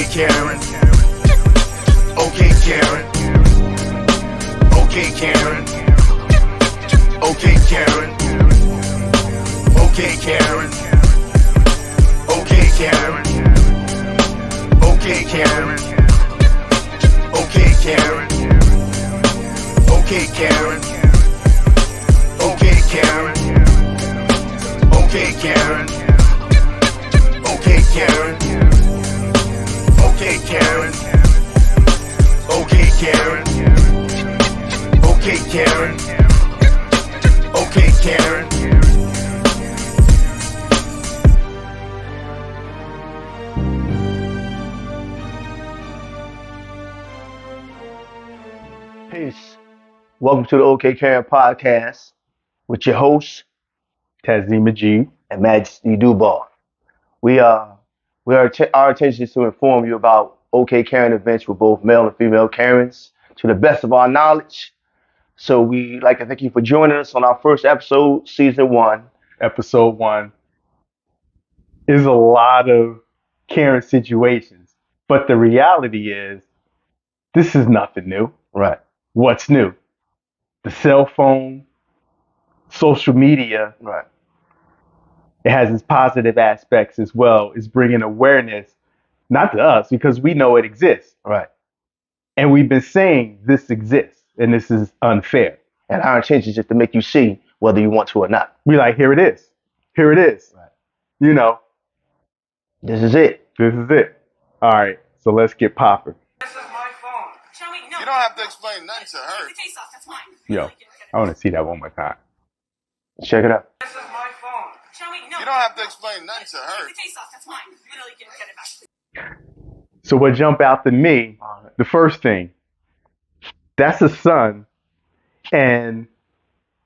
Okay, Karen. Okay, Karen. Okay, Karen. Okay, Karen. Okay, Karen. Okay, Karen. Okay, Karen. Okay, Karen. Okay, Karen. Okay, Karen. Okay, Karen. Okay, Karen. Okay, Karen. Okay, Karen. Okay, Karen. Okay, Karen. Peace. Welcome to the OK Karen podcast with your host Tazima G. and Majesty Dubois. Our intention is to inform you about OK Karen events with both male and female Karens to the best of our knowledge. So we like to thank you for joining us on our first episode, season 1. Episode 1 is a lot of Karen situations, but the reality is this is nothing new. Right. What's new? The cell phone, social media. Right. It has its positive aspects as well. It's bringing awareness, not to us, because we know it exists. Right. And we've been saying this exists and this is unfair. And our intention is just to make you see whether you want to or not. We like, here it is. Here it is. Right. You know, This is it. this is it. All right, so let's get popping. This is my phone. Show me. No. You don't have to explain nothing to her. Take the case off. That's mine. Yo, I want to see that one more time. Check it out. This is my phone. Show me. No. You don't have to explain nothing to her. Take the case off. That's mine. Literally get it back. So what jumped out to me, the first thing, that's a son, and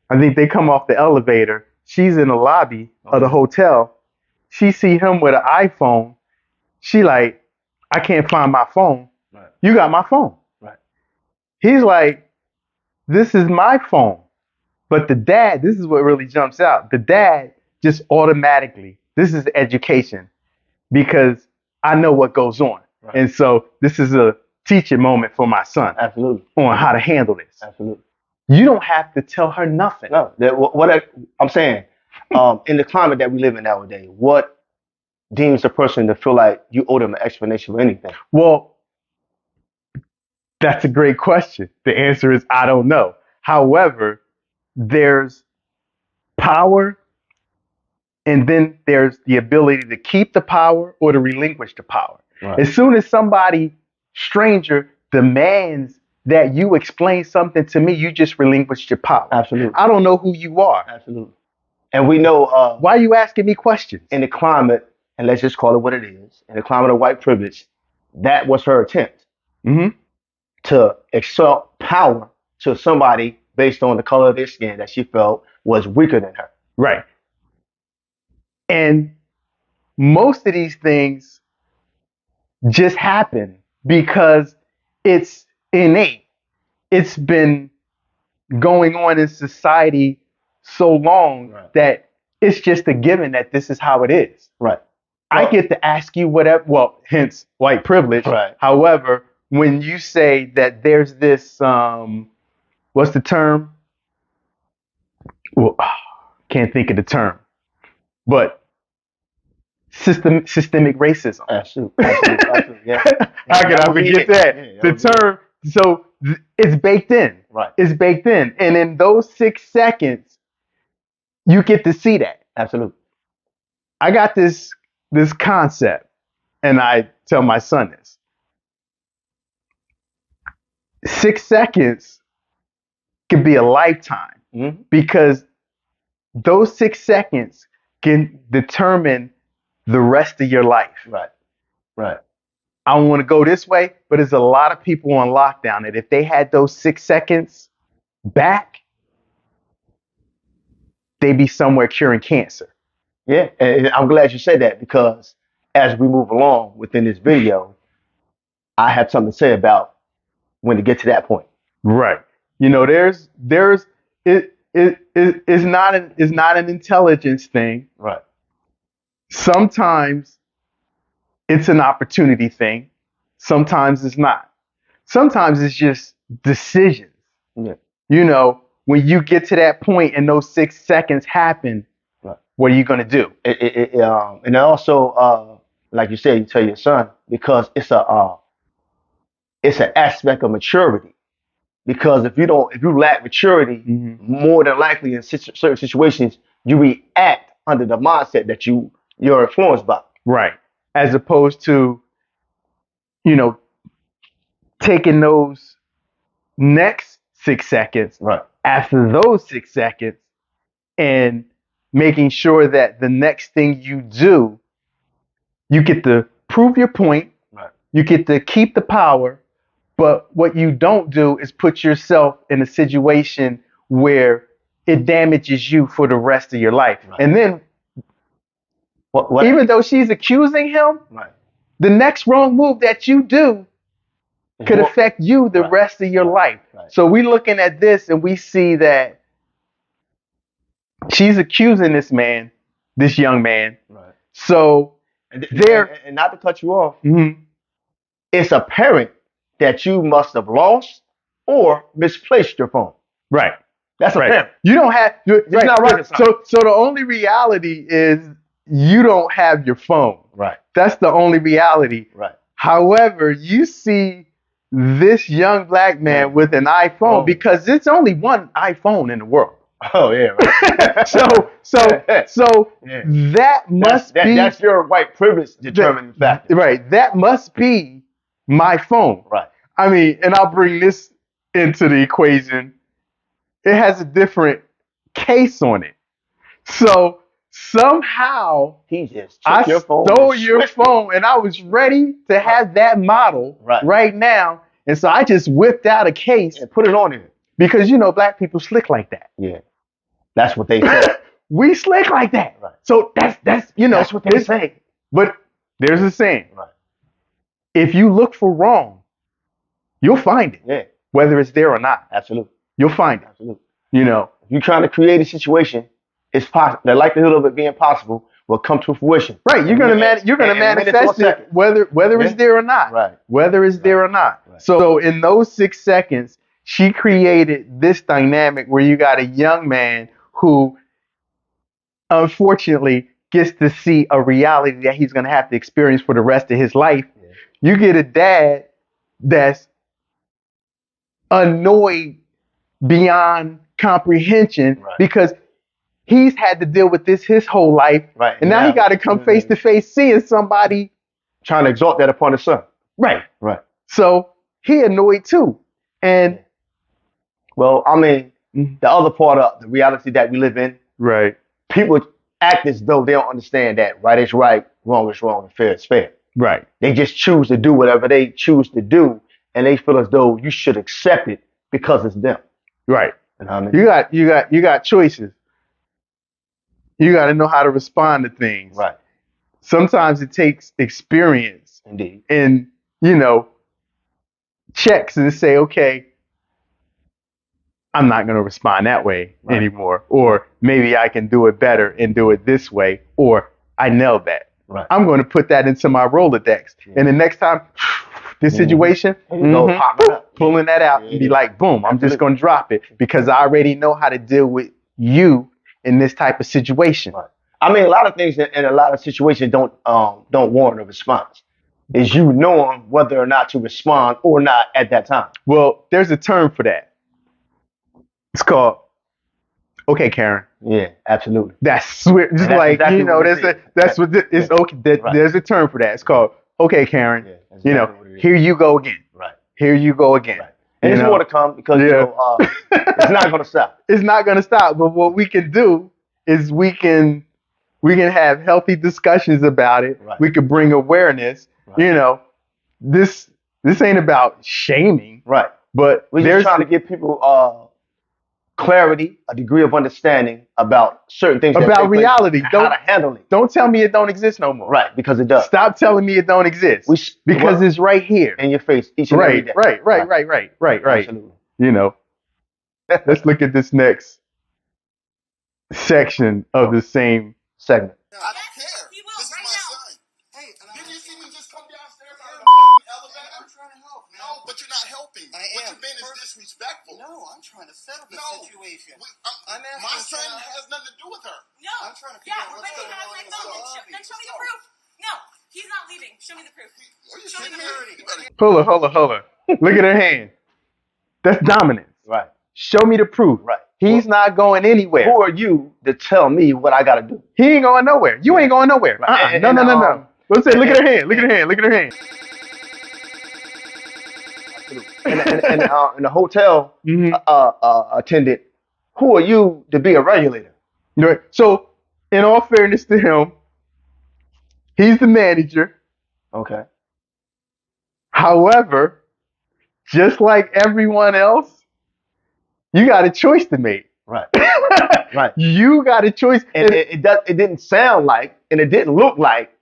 I think they come off the elevator. She's in the lobby of the hotel. She see him with an iPhone. She like, I can't find my phone. Right. You got my phone. Right. He's like, this is my phone. But the dad, this is what really jumps out. The dad just automatically, this is education because I know what goes on. Right. And so this is a teaching moment for my son Absolutely. on how to handle this. Absolutely. You don't have to tell her nothing. No, I'm saying, in the climate that we live in nowadays, what deems a person to feel like you owe them an explanation for anything? Well, that's a great question. The answer is I don't know. However, there's power and then there's the ability to keep the power or to relinquish the power. Right. As soon as somebody stranger demands that you explain something to me, you just relinquished your power. Absolutely. I don't know who you are. Absolutely. And we know Why are you asking me questions? in the climate, and let's just call it what it is, in the climate of white privilege, that was her attempt Mm-hmm. to exalt power to somebody based on the color of their skin that she felt was weaker than her. Right. And most of these things just happen because it's innate. It's been going on in society so long Right. that it's just a given that this is how it is. Right. I Well- get to ask you whatever, well, hence white privilege. Right. However, when you say that there's this, what's the term? Well, can't think of the term, but systemic racism. Absolutely. Absolutely. Yeah. How can I forget that? The term, so it's baked in. Right. It's baked in. And in those 6 seconds, you get to see that. Absolutely. I got this concept, and I tell my son this. 6 seconds could be a lifetime Mm-hmm. because those 6 seconds can determine the rest of your life. Right. Right. I don't want to go this way, but there's a lot of people on lockdown that if they had those 6 seconds back, they'd be somewhere curing cancer. Yeah. And I'm glad you said that because as we move along within this video, I have something to say about when to get to that point. Right. You know, it's not an intelligence thing. Right. Sometimes it's an opportunity thing. Sometimes it's not. Sometimes it's just decisions. Yeah. You know, when you get to that point and those 6 seconds happen, Right. what are you going to do? And also, like you said, you tell your son because it's an aspect of maturity. Because if you lack maturity, more than likely in certain situations, you react under the mindset that you're influenced by. Right. As opposed to, taking those next 6 seconds Right. after those 6 seconds and making sure that the next thing you do, you get to prove your point, Right. you get to keep the power, but what you don't do is put yourself in a situation where it damages you for the rest of your life. Right. And then, even though she's accusing him, right. the next wrong move that you do could affect you the rest of your life. Right. So we're looking at this and we see that she's accusing this young man. Right. So and not to cut you off, it's apparent that you must have lost or misplaced your phone. Right. That's apparent. You don't have. It's not rocket science. So the only reality is you don't have your phone. Right. That's the only reality. Right. However, you see this young black man with an iPhone because it's only one iPhone in the world. Oh yeah. Right. so that must be that's your white privilege determining factor. Right. That must be my phone. Right. I mean, and I'll bring this into the equation. It has a different case on it. So somehow he just stole your phone and I was ready to have that model right now. And so I just whipped out a case and put it on here. Because black people slick like that. Yeah. That's what they say. We slick like that. Right. So that's that's what they say. But there's a saying. Right. If you look for wrong, you'll find it. Yeah. Whether it's there or not. Absolutely. You'll find it. Absolutely. If you're trying to create a situation, it's possible. The likelihood of it being possible will come to fruition. Right. You're gonna manifest it whether it's there or not. Right. Whether it's there or not. Right. So in those 6 seconds, she created this dynamic where you got a young man who unfortunately gets to see a reality that he's gonna have to experience for the rest of his life. Yeah. You get a dad that's annoyed beyond comprehension because he's had to deal with this his whole life. Right. And now he got to come face to face seeing somebody trying to exalt that upon his son. Right. Right. So he annoyed too. And well, I mean, the other part of the reality that we live in, right? People act as though they don't understand that right is right, wrong is wrong, and fair is fair. Right. They just choose to do whatever they choose to do, and they feel as though you should accept it because it's them. Right. You know what I mean? You got choices. You got to know how to respond to things. Right. Sometimes it takes experience. Indeed. And checks and say, okay, I'm not going to respond that way anymore. Or maybe I can do it better and do it this way. Or I nailed that. Right. I'm going to put that into my Rolodex. Yeah. And the next time this situation, pulling that out and be like, boom, I'm just going to drop it because I already know how to deal with you in this type of situation. Right. I mean, a lot of things in a lot of situations don't warrant a response. Is you knowing whether or not to respond or not at that time. Well, there's a term for that. It's called, okay, Karen. Yeah, absolutely. That's just that's like, exactly that's what it's okay. There's a term for that. It's called, okay, Karen. Yeah, exactly here you go again. Right. Here you go again. Right. And there's more to come because it's not going to stop. It's not going to stop. But what we can do is we can have healthy discussions about it. Right. We can bring awareness. Right. This ain't about shaming. Right. But we're just trying to give people clarity, a degree of understanding about certain things. About reality. How to handle it. Don't tell me it don't exist no more. Right, because it does. Stop telling me it don't exist. Because it's right here. In your face each and every day. Right. Absolutely. Let's look at this next section of the same segment. I don't care. This is my son. Hey, didn't you see me just come downstairs out of the fucking elevator? being is disrespectful. No, I'm trying to settle the No. situation. I'm asking my son Sarah- has nothing to do with her. No. I'm trying to figure out what's but he going has on my in the phone. lobby. Then show me the proof. No, he's not leaving. Show me the proof. Are you Show me kidding the me? proof. You better Hold on. Look at her hand. That's dominance. Right. Show me the proof. Right. He's not going anywhere. Who are you to tell me what I gotta do? He ain't going nowhere. You ain't going nowhere. Right. No. Let's say, look at her hand. Look at her hand. And the hotel Mhm. attendant, who are you to be a regulator? Right. So, in all fairness to him, he's the manager. Okay. However, just like everyone else, you got a choice to make. Right. Right. You got a choice. And it didn't sound like, and it didn't look like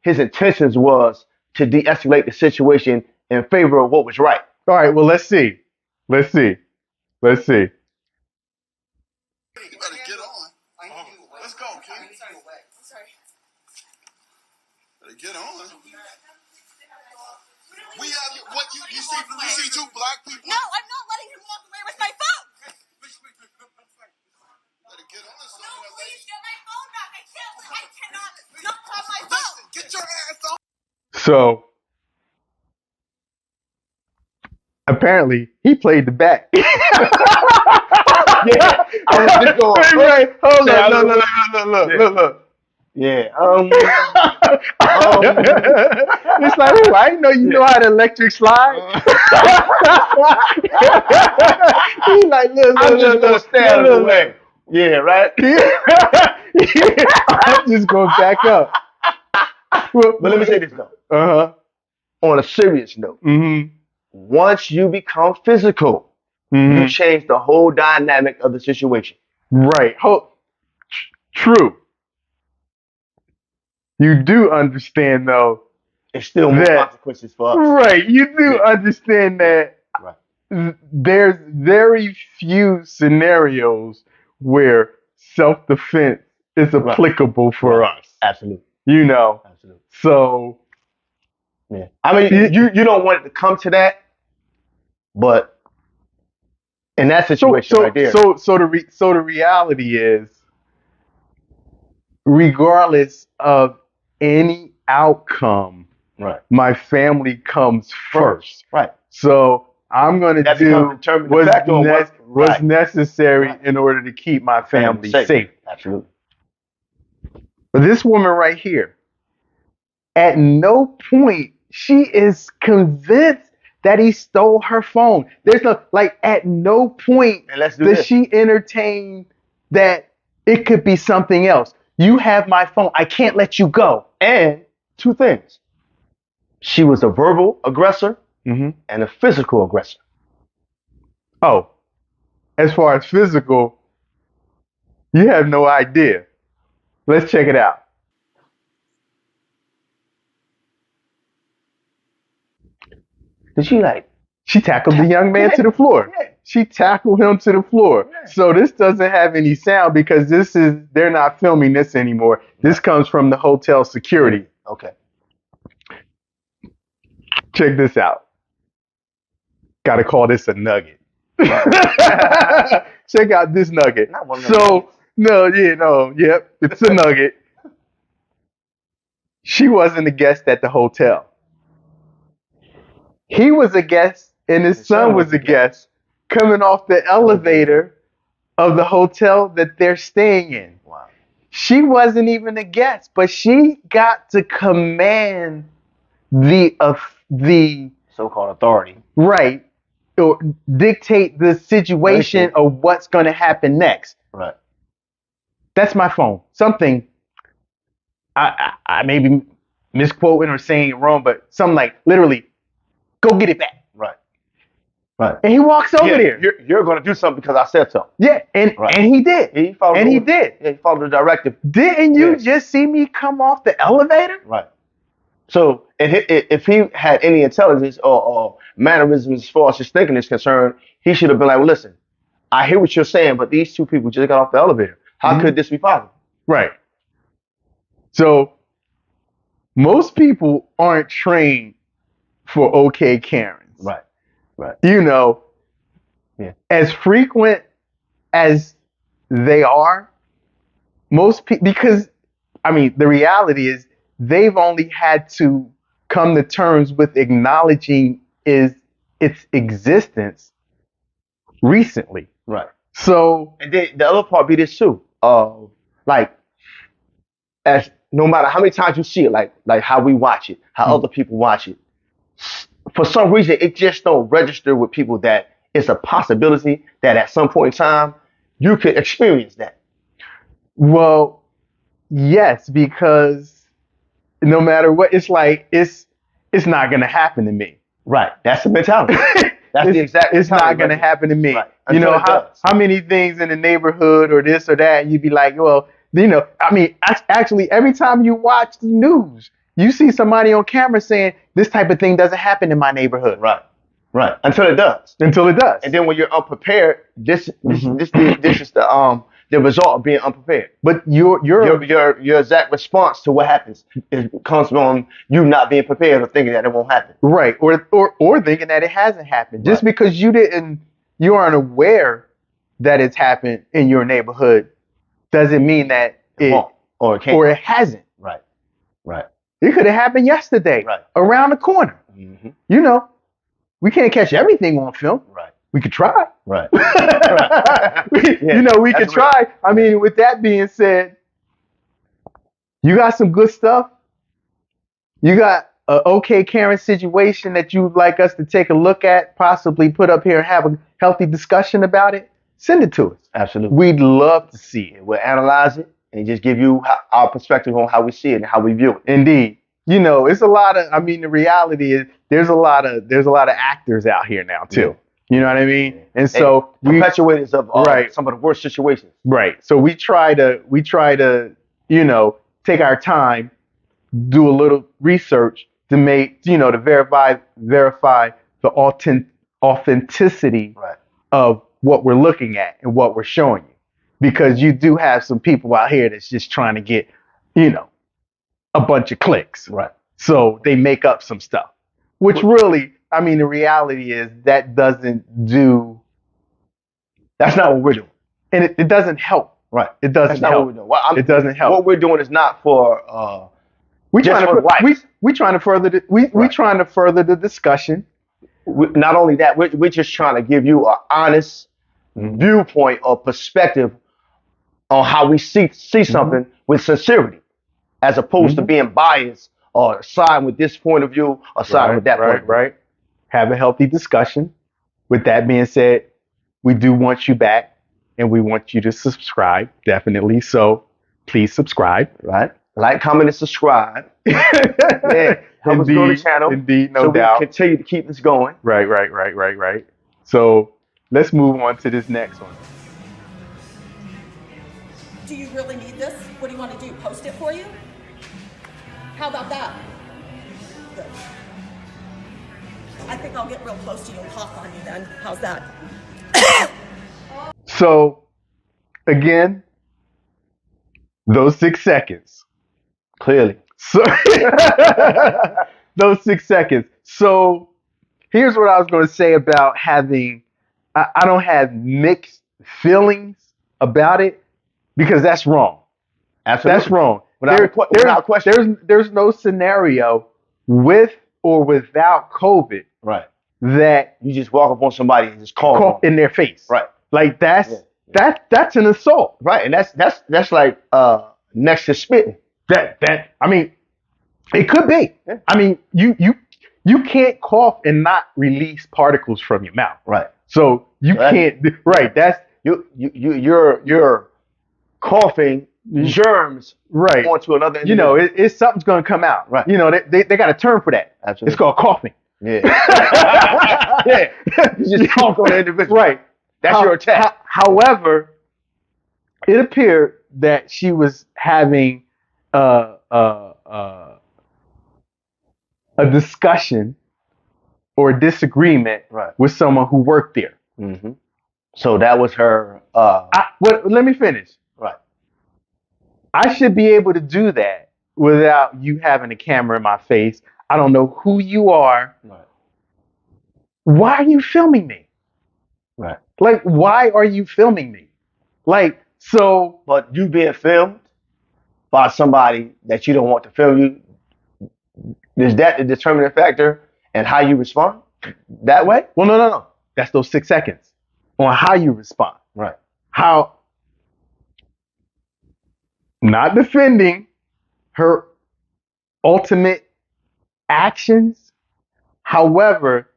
his intentions was to de-escalate the situation in favor of what was right. All right, well, let's see. better get on. Let's go, kid. I'm sorry. Better get on. We have you see two black people. No, I'm not letting him walk away with my phone. Better get on No, somewhere, please lady. get my phone back. I cannot not have my phone. Listen, get your ass on. So, apparently, he played the back. Yeah, I was just going. Right. Hold Yeah, on. Look. Yeah. It's like, oh, I didn't know you know how to electric slide. He like, I'm just gonna stay out of the way. Yeah, right. I'm just gonna back up. But let me say this though. Uh-huh. On a serious note, Mm-hmm. once you become physical, you change the whole dynamic of the situation. Right. True. You do understand though. It's still more consequences for us. Right. You do understand that Right. there's very few scenarios where self-defense is applicable for us. Absolutely. You know. Absolutely. So Yeah. I mean, you don't want it to come to that, but in that situation right there. So the reality is, regardless of any outcome, right. my family comes first. Right. So I'm going to do what's necessary in order to keep my family safe. Absolutely. But this woman right here, at no point she is convinced that he stole her phone. There's no, like, at no point does she entertain that it could be something else. You have my phone. I can't let you go. And two things. She was a verbal aggressor Mm-hmm. and a physical aggressor. Oh, as far as physical, you have no idea. Let's check it out. Did she like? She tackled the young man to the floor. Yeah. She tackled him to the floor. Yeah. So this doesn't have any sound because they're not filming this anymore. This comes from the hotel security. Okay. Check this out. Gotta call this a nugget. Check out this nugget. Not one of them Yep, it's a nugget. She wasn't a guest at the hotel. He was a guest, and his son was a guest coming off the elevator of the hotel that they're staying in. Wow. She wasn't even a guest, but she got to command the So-called authority. right, or dictate the situation of what's going to happen next. Right. That's my phone. Something I may be misquoting or saying it wrong, but something like literally, go get it back. Right. Right. And he walks over there. You're going to do something because I said so. Yeah, and he did. He followed and he did. Yeah, he followed the directive. Didn't you just see me come off the elevator? Right. So if he had any intelligence or mannerisms as far as his thinking is concerned, he should have been like, well, listen, I hear what you're saying, but these two people just got off the elevator. How could this be possible? Right. So most people aren't trained for okay Karens. Right. Right. You know, Yeah. As frequent as they are, most people, because I mean, the reality is they've only had to come to terms with acknowledging its existence recently. Right. So And then the other part be this too. Like as no matter how many times you see it, like how we watch it, how other people watch it, for some reason it just don't register with people that it's a possibility that at some point in time you could experience that. well, yes, because no matter what, it's like it's not gonna happen to me. Right. That's the mentality. That's it's, the exact it's mentality not gonna right there. happen to me. Right. You Until know it does. how many things in the neighborhood or this or that, you'd be like, well, you know, I mean, actually, every time you watch the news, you see somebody on camera saying this type of thing doesn't happen in my neighborhood. Right. Right. Until it does. Until it does. And then when you're unprepared, this Mhm. this is the result of being unprepared. But Your exact response to what happens comes from you not being prepared or thinking that it won't happen. right, or thinking that it hasn't happened. Just Right. because you aren't aware that it's happened in your neighborhood doesn't mean that It won't or it can't. or it hasn't. Right. Right. It could have happened yesterday, Right. around the corner. Mm-hmm. You know, we can't catch everything on film. Right. We could try. Right. You know, we could that's real. try. I mean, with that being said, you got some good stuff. You got an okay Karen situation that you'd like us to take a look at, possibly put up here and have a healthy discussion about it. Send it to us. Absolutely. We'd love to see it. We'll analyze it and just give you our perspective on how we see it and how we view it. Indeed. You know, it's a lot of, I mean, the reality is there's a lot of actors out here now too. You know what I mean? And so Perpetuators of Right. some of the worst situations. right. So we try to, you know, take our time, do a little research to make, you know, to verify the authenticity Right. of what we're looking at and what we're showing you. Because you do have some people out here that's just trying to get, you know, a bunch of clicks. Right. So they make up some stuff, which really, I mean, the reality is that doesn't do, That's not what we're doing. and it doesn't help. Right. It doesn't That's not help. what we're doing. Well, It doesn't help. What we're doing is not for We just trying for to likes. we trying to further we trying to further the discussion. Not only that, we're just trying to give you an honest viewpoint or perspective on how we see something with sincerity, as opposed to being biased or siding with this point of view or siding with that point of view. Right. Have a healthy discussion. With that being said, we do want you back, and we want you to subscribe definitely. So please subscribe. Right? Like, comment, and subscribe. Yeah. Help us grow the channel. Indeed, no so doubt. we continue to keep this going. Right. So let's move on to this next one. Do you really need this? What do you want to do? Post it for you? How about that? Good. I think I'll get real close to you and cough on you then. How's that? So again, those 6 seconds. Clearly. So those 6 seconds. So here's what I was going to say about having, I don't have mixed feelings about it, because that's wrong. Absolutely. That's wrong. Without question. There's no scenario with or without COVID Right. that You just walk up on somebody and just call cough them. in their face. Right. Like that's Yeah. that's an assault. Right. And that's like next to spitting. I mean, it could be. Yeah. I mean, you can't cough and not release particles from your mouth. Right. So you Right. can't. Right. That's You're coughing germs right. onto another You know, individual. it's something's gonna come out. Right. You know, they got a term for that. Absolutely. It's called coughing. Yeah. Yeah. You just cough on the individual. Right. That's your attack. However, it appeared that she was having a discussion or a disagreement Right. with someone who worked there. Mm-hmm. So that was her. Let me finish. Right. I should be able to do that without you having a camera in my face. I don't know who you are. Right. Why are you filming me? Right. Like, why are you filming me? Like, so But you being filmed by somebody that you don't want to film you, is that the determining factor and how you respond that way? well, no. That's those 6 seconds on how you respond. Right. How not defending her ultimate actions. However,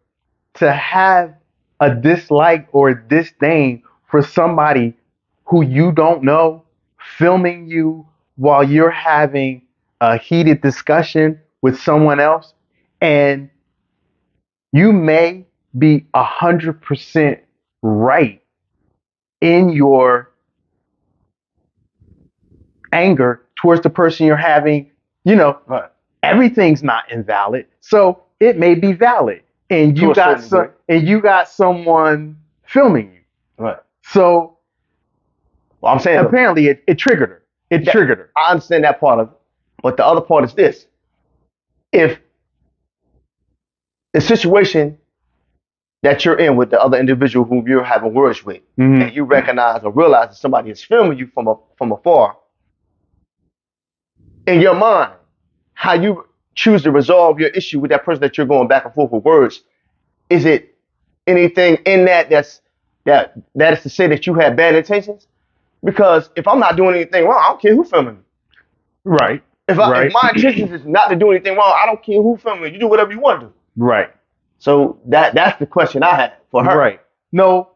to have a dislike or a disdain for somebody who you don't know filming you while you're having a heated discussion with someone else, and you may be 100% right in your anger towards the person you're having, Right. everything's not invalid. So it may be valid. And To you a got certain someone filming you. Right. So Well, I'm saying apparently it triggered her. It triggered her. I understand that part of it, but the other part is this: if the situation that you're in with the other individual whom you're having words with, and you recognize or realize that somebody is filming you from afar, in your mind, how you choose to resolve your issue with that person that you're going back and forth with words, is it anything in that that is to say that you had bad intentions? Because if I'm not doing anything wrong, I don't care who filming me. Right. If my intentions is not to do anything wrong, I don't care who filming me. You do whatever you want to do. Right. So that's the question I had for her. Right. No.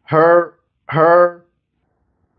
Her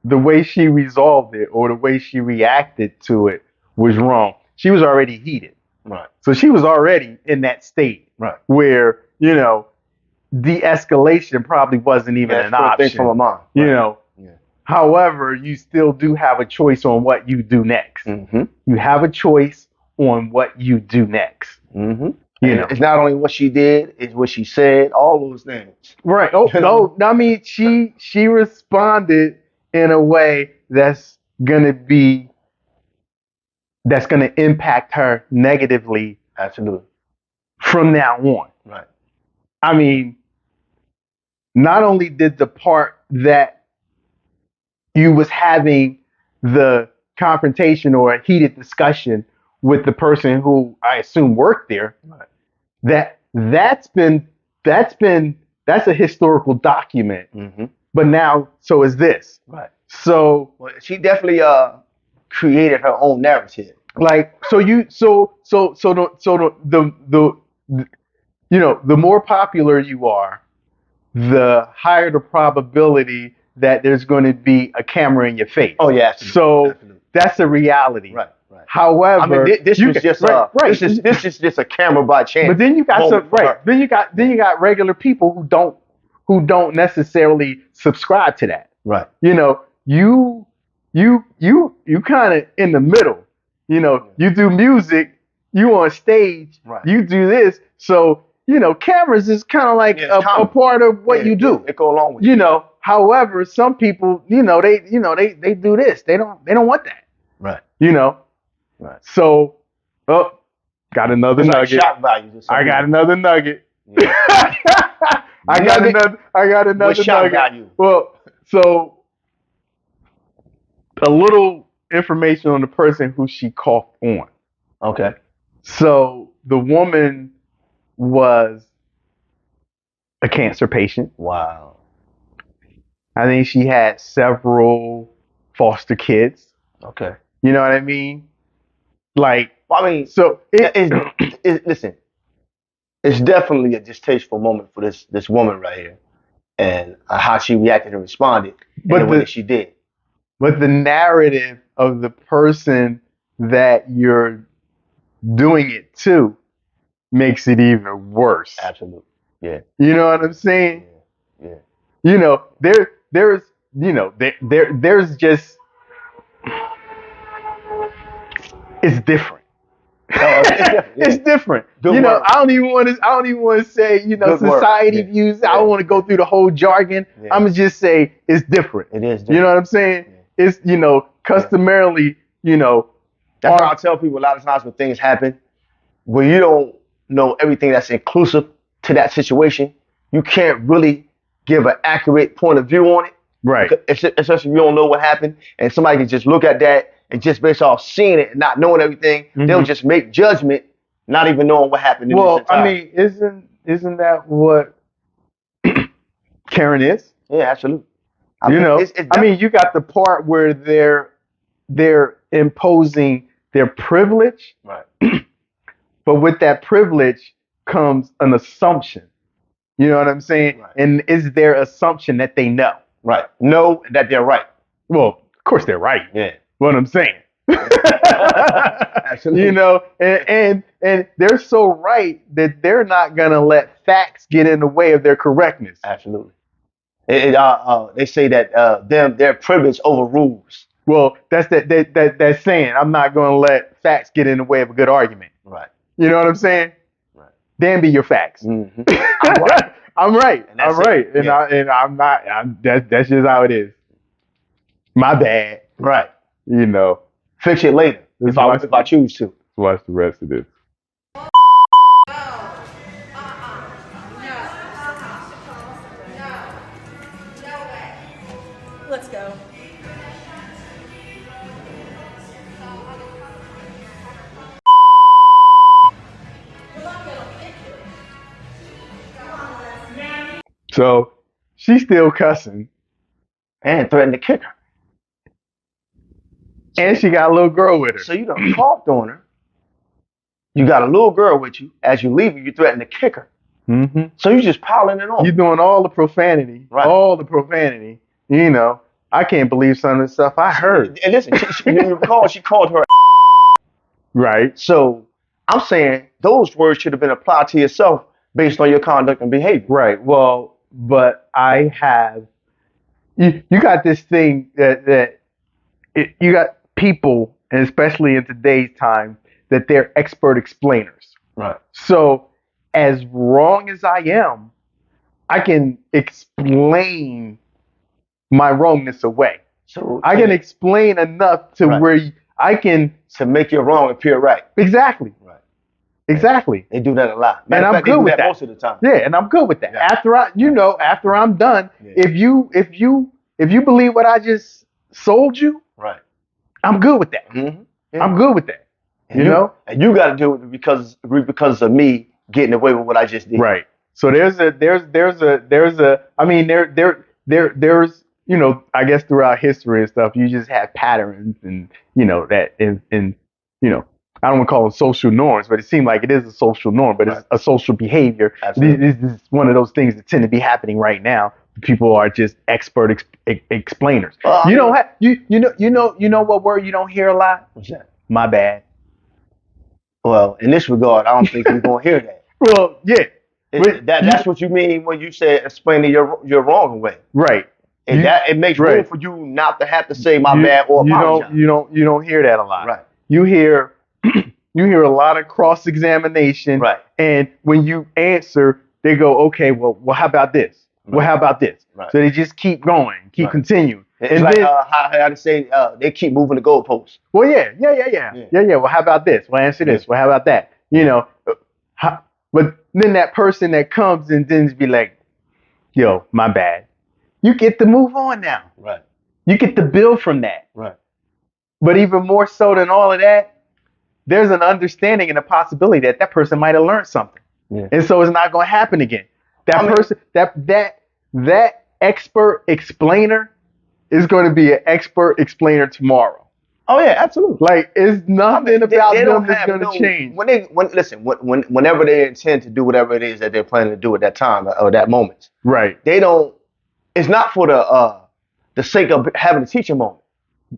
the way she resolved it or the way she reacted to it was wrong. She was already heated. Right. So she was already in that state. Right. Where, de-escalation probably wasn't even an option. Thing from her mind. You Right. know. Yeah. However, you still do have a choice on what you do next. Mm-hmm. You have a choice on what you do next. Mm-hmm. You know. It's not only what she did, it's what she said, all those things. Right. Oh, no. I mean, she responded in a way that's gonna impact her negatively. Absolutely. From now on. Right. I mean, not only did the part that you was having the confrontation or a heated discussion with the person who I assume worked there, right. That's a historical document. Mm-hmm. But now, so is this. Right. So well, she definitely created her own narrative. Like the more popular you are, the higher the probability that there's going to be a camera in your face. Oh yeah. Absolutely. So that's a reality. Right. Right. However, I mean, this was just this is just a camera by chance. But then you got Then you got regular people who don't necessarily subscribe to that. Right. You kind of in the middle. You do music, you on stage, right. You do this. So, cameras is kind of like a part of what you do. It go along with it. However, some people, they do this. They don't want that. Right. Right. So, got another nugget. Like shock value. I got another nugget. Yeah. I got another What's shock nugget. Value? Well, so a little information on the person who she coughed on. Okay. So the woman was a cancer patient. Wow. I think she had several foster kids. Okay. You know what I mean? Like, I mean, so listen, it's definitely a distasteful moment for this woman right here, and how she reacted and responded in the way that she did. But the narrative of the person that you're doing it to makes it even worse. Absolutely. Yeah. You know what I'm saying? Yeah. There's just it's different. It's different. Good work. I don't even want to say, Good society views. I don't want to go through the whole jargon. Yeah. I'm gonna just say it's different. It is different. You know what I'm saying? Yeah. It's, customarily, That's why I tell people a lot of times when things happen, when you don't know everything that's inclusive to that situation, you can't really give an accurate point of view on it. Right. Especially if you don't know what happened, and somebody can just look at that and just based off seeing it and not knowing everything, they'll just make judgment, not even knowing what happened. Well, I mean, isn't that what Karen is? yeah, absolutely. I mean, you got the part where they're imposing their privilege, right. but with that privilege comes an assumption. You know what I'm saying? Right. And is their assumption that they know? Right. Know that they're right. Well, of course they're right. Yeah. What I'm saying. Absolutely. You know, and they're so right that they're not gonna let facts get in the way of their correctness. Absolutely. They say that their privilege overrules. Well, that's that saying. I'm not gonna let facts get in the way of a good argument. Right. You know what I'm saying? Right. Damn be your facts. Mm-hmm. I'm right. I'm right. And that's I'm right. it. And I'm not. That's just how it is. My bad. Right. You know. Fix it later if I choose to. Watch the rest of this. Let's go. So she's still cussing, And threaten to kick her. and she got a little girl with her. So you done coughed on her. You got a little girl with you. As you leave, you threaten to kick her. Mm-hmm. So you just piling it on. You're doing all the profanity, Right. all the profanity. You know, I can't believe some of the stuff I heard. And listen, you recall she called her. Right. So I'm saying those words should have been applied to yourself based on your conduct and behavior. Right. Well, but I have. You got this thing you got people, and especially in today's time, that they're expert explainers. Right. So, as wrong as I am, I can explain my wrongness away. So I can explain enough to Right. where I can to make your wrong appear right. exactly, Right. exactly. They do that a lot. And Matter of I'm fact, they good do with that. most of the time. Yeah, and I'm good with that. Yeah. After I'm done, Yeah. if you believe what I just sold you, Right. I'm good with that. Mm-hmm. Yeah. I'm good with that. And You know? and you got to do it because of me getting away with what I just did. Right. So there's I mean there's you know, I guess throughout history and stuff, you just have patterns and you know that in you know, I don't want to call them social norms, but it seems like it is a social norm, but Right. it's a social behavior. Absolutely. This is one of those things that tend to be happening right now. People are just expert explainers. Well, I You mean- don't have you know what word you don't hear a lot? What's that? My bad. Well, in this regard, I don't think you're gonna hear that. Well, yeah. But That's what you mean when you say explaining your wrong away. right. And it makes room right. for you not to have to say my bad or you apologize. you don't hear that a lot. Right. You hear you hear a lot of cross examination. Right. And when you answer, they go, okay, well, how about this? Well, how about this? Right. So they just keep going, keep Right. continuing. It's And like then, how they say they keep moving the goalposts. well, yeah. Well, how about this? Well, answer this. Well, how about that? You know, but then that person that comes and then be like, yo, my bad. You get to move on now. Right. You get to build from that. Right. But even more so than all of that, there's an understanding and a possibility that that person might have learned something. Yeah. And so it's not going to happen again. That expert explainer is going to be an expert explainer tomorrow. Oh yeah, absolutely. Like it's nothing about They them don't that's have going to no- change. Whenever they intend to do whatever it is that they're planning to do at that time or that moment, Right. they don't. It's not for the sake of having a teaching moment.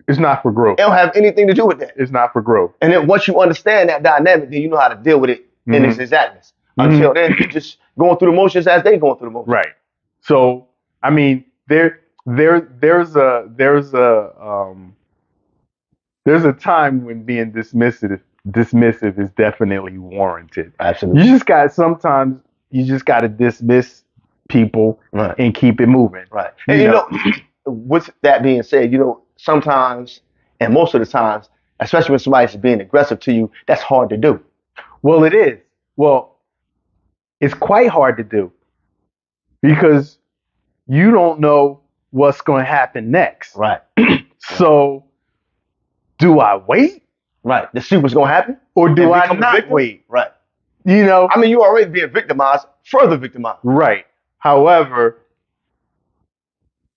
It's not for growth. It don't have anything to do with that. It's not for growth. And then once you understand that dynamic, then you know how to deal with it in its exactness. Until then, you're just going through the motions as they going through the motions. Right. So I mean, there's a time when being dismissive is definitely warranted. Absolutely. You just got to dismiss people Right. and keep it moving. Right. And you know, with that being said, you know, sometimes and most of the times, especially when somebody's being aggressive to you, that's hard to do. Well, it is. Well, it's quite hard to do because you don't know what's going to happen next. Right. So, do I wait Right. To see what's gonna happen? or do And I become a not victim? wait? Right. You know? I mean, you already being victimized, further victimized. Right. However,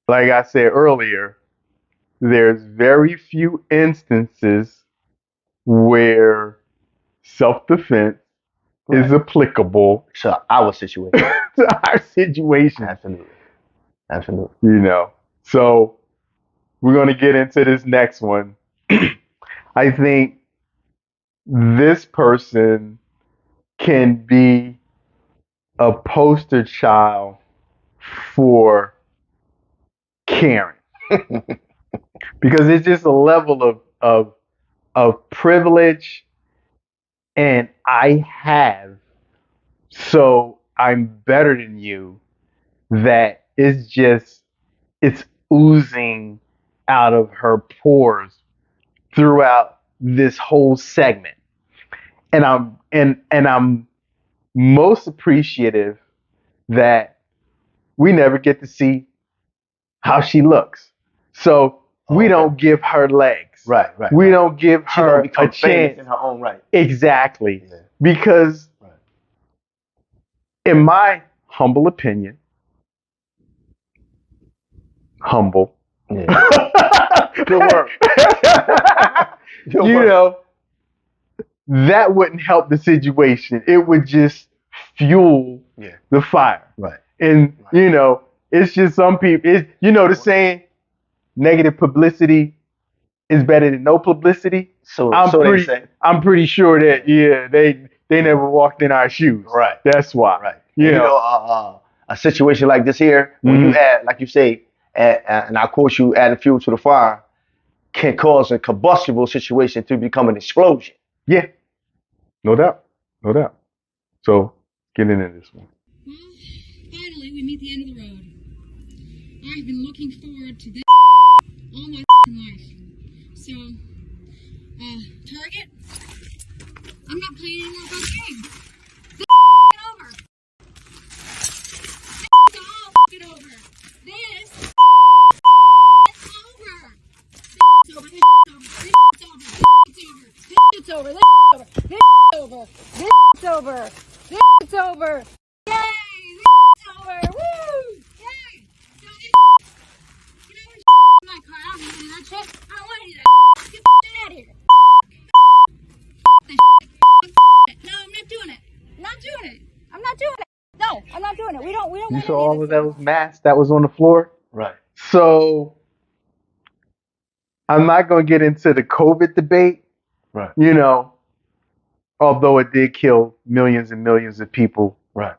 like I said earlier, there's very few instances where self-defense is applicable So our situation. to our situation. Absolutely. Absolutely. You know. So we're going to get into this next one. I think this person can be a poster child for Karen. Because it's just a level of privilege and I have, so I'm better than you, that it's oozing out of her pores throughout this whole segment. And I'm most appreciative that we never get to see how she looks. So we don't give her legs. Right. We don't give She her don't a become famous chance. in her own right. Exactly. Yeah. Because Right. in my humble opinion, humble. Yeah. Good work. Good You work. know, that wouldn't help the situation. It would just fuel the fire. Right. And, you know, it's just some people, you know, the saying, negative publicity is better than no publicity. So I'm they say. pretty sure that, they never walked in our shoes. Right. That's why. Right. You And, know, a situation like this here, when you add, like you say, and I quote you, adding fuel to the fire, can cause a combustible situation to become an explosion. yeah. No doubt. No doubt. So, get into this one. Well, finally, we meet the end of the road. I've been looking forward to this all my life. So, Target, I'm not playing any more about games. This over. This all over. This over. This over. This over. This over. This over. This over. This over. This over. Yay! It's over! Woo! Yay! So you know, in my car, I don't want any of that shit. I don't want any of that. Get the out of here. No, I'm not doing it. I'm not doing it. I'm not doing it. No, I'm not doing it. We don't You want saw any all of of this. those masks that was on the floor? Right. So, I'm not going to get into the COVID debate. Right. You know, although it did kill millions and millions of people Right.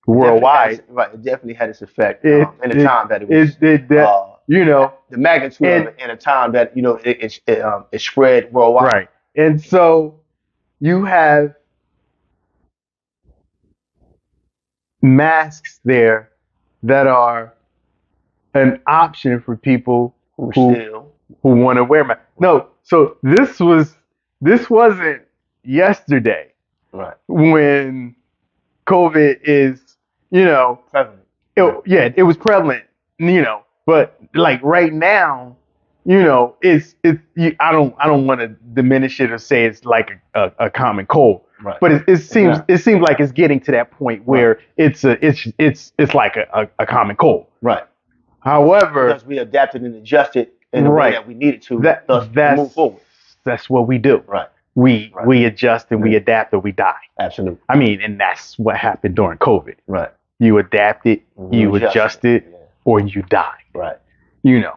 worldwide. It definitely had its effect in the time that it was. You know, the magnitude of it in a time that it spread worldwide. right. And so you have masks there that are an option for people who want to wear masks. No, so this wasn't yesterday. Right. When COVID is, you know, Prevalent. It was prevalent, you know, but like right now, you know, I don't want to diminish it or say it's like a common cold, Right. but it seems like it's getting to that point where it's like a common cold. Right. However, Because we adapted and adjusted in the way that we needed to move forward. That's what we do. Right. We adjust and we adapt or we die. Absolutely. I mean, and that's what happened during COVID. Right. You adapted, you adjusted, adjusted, or you died. Right. You know.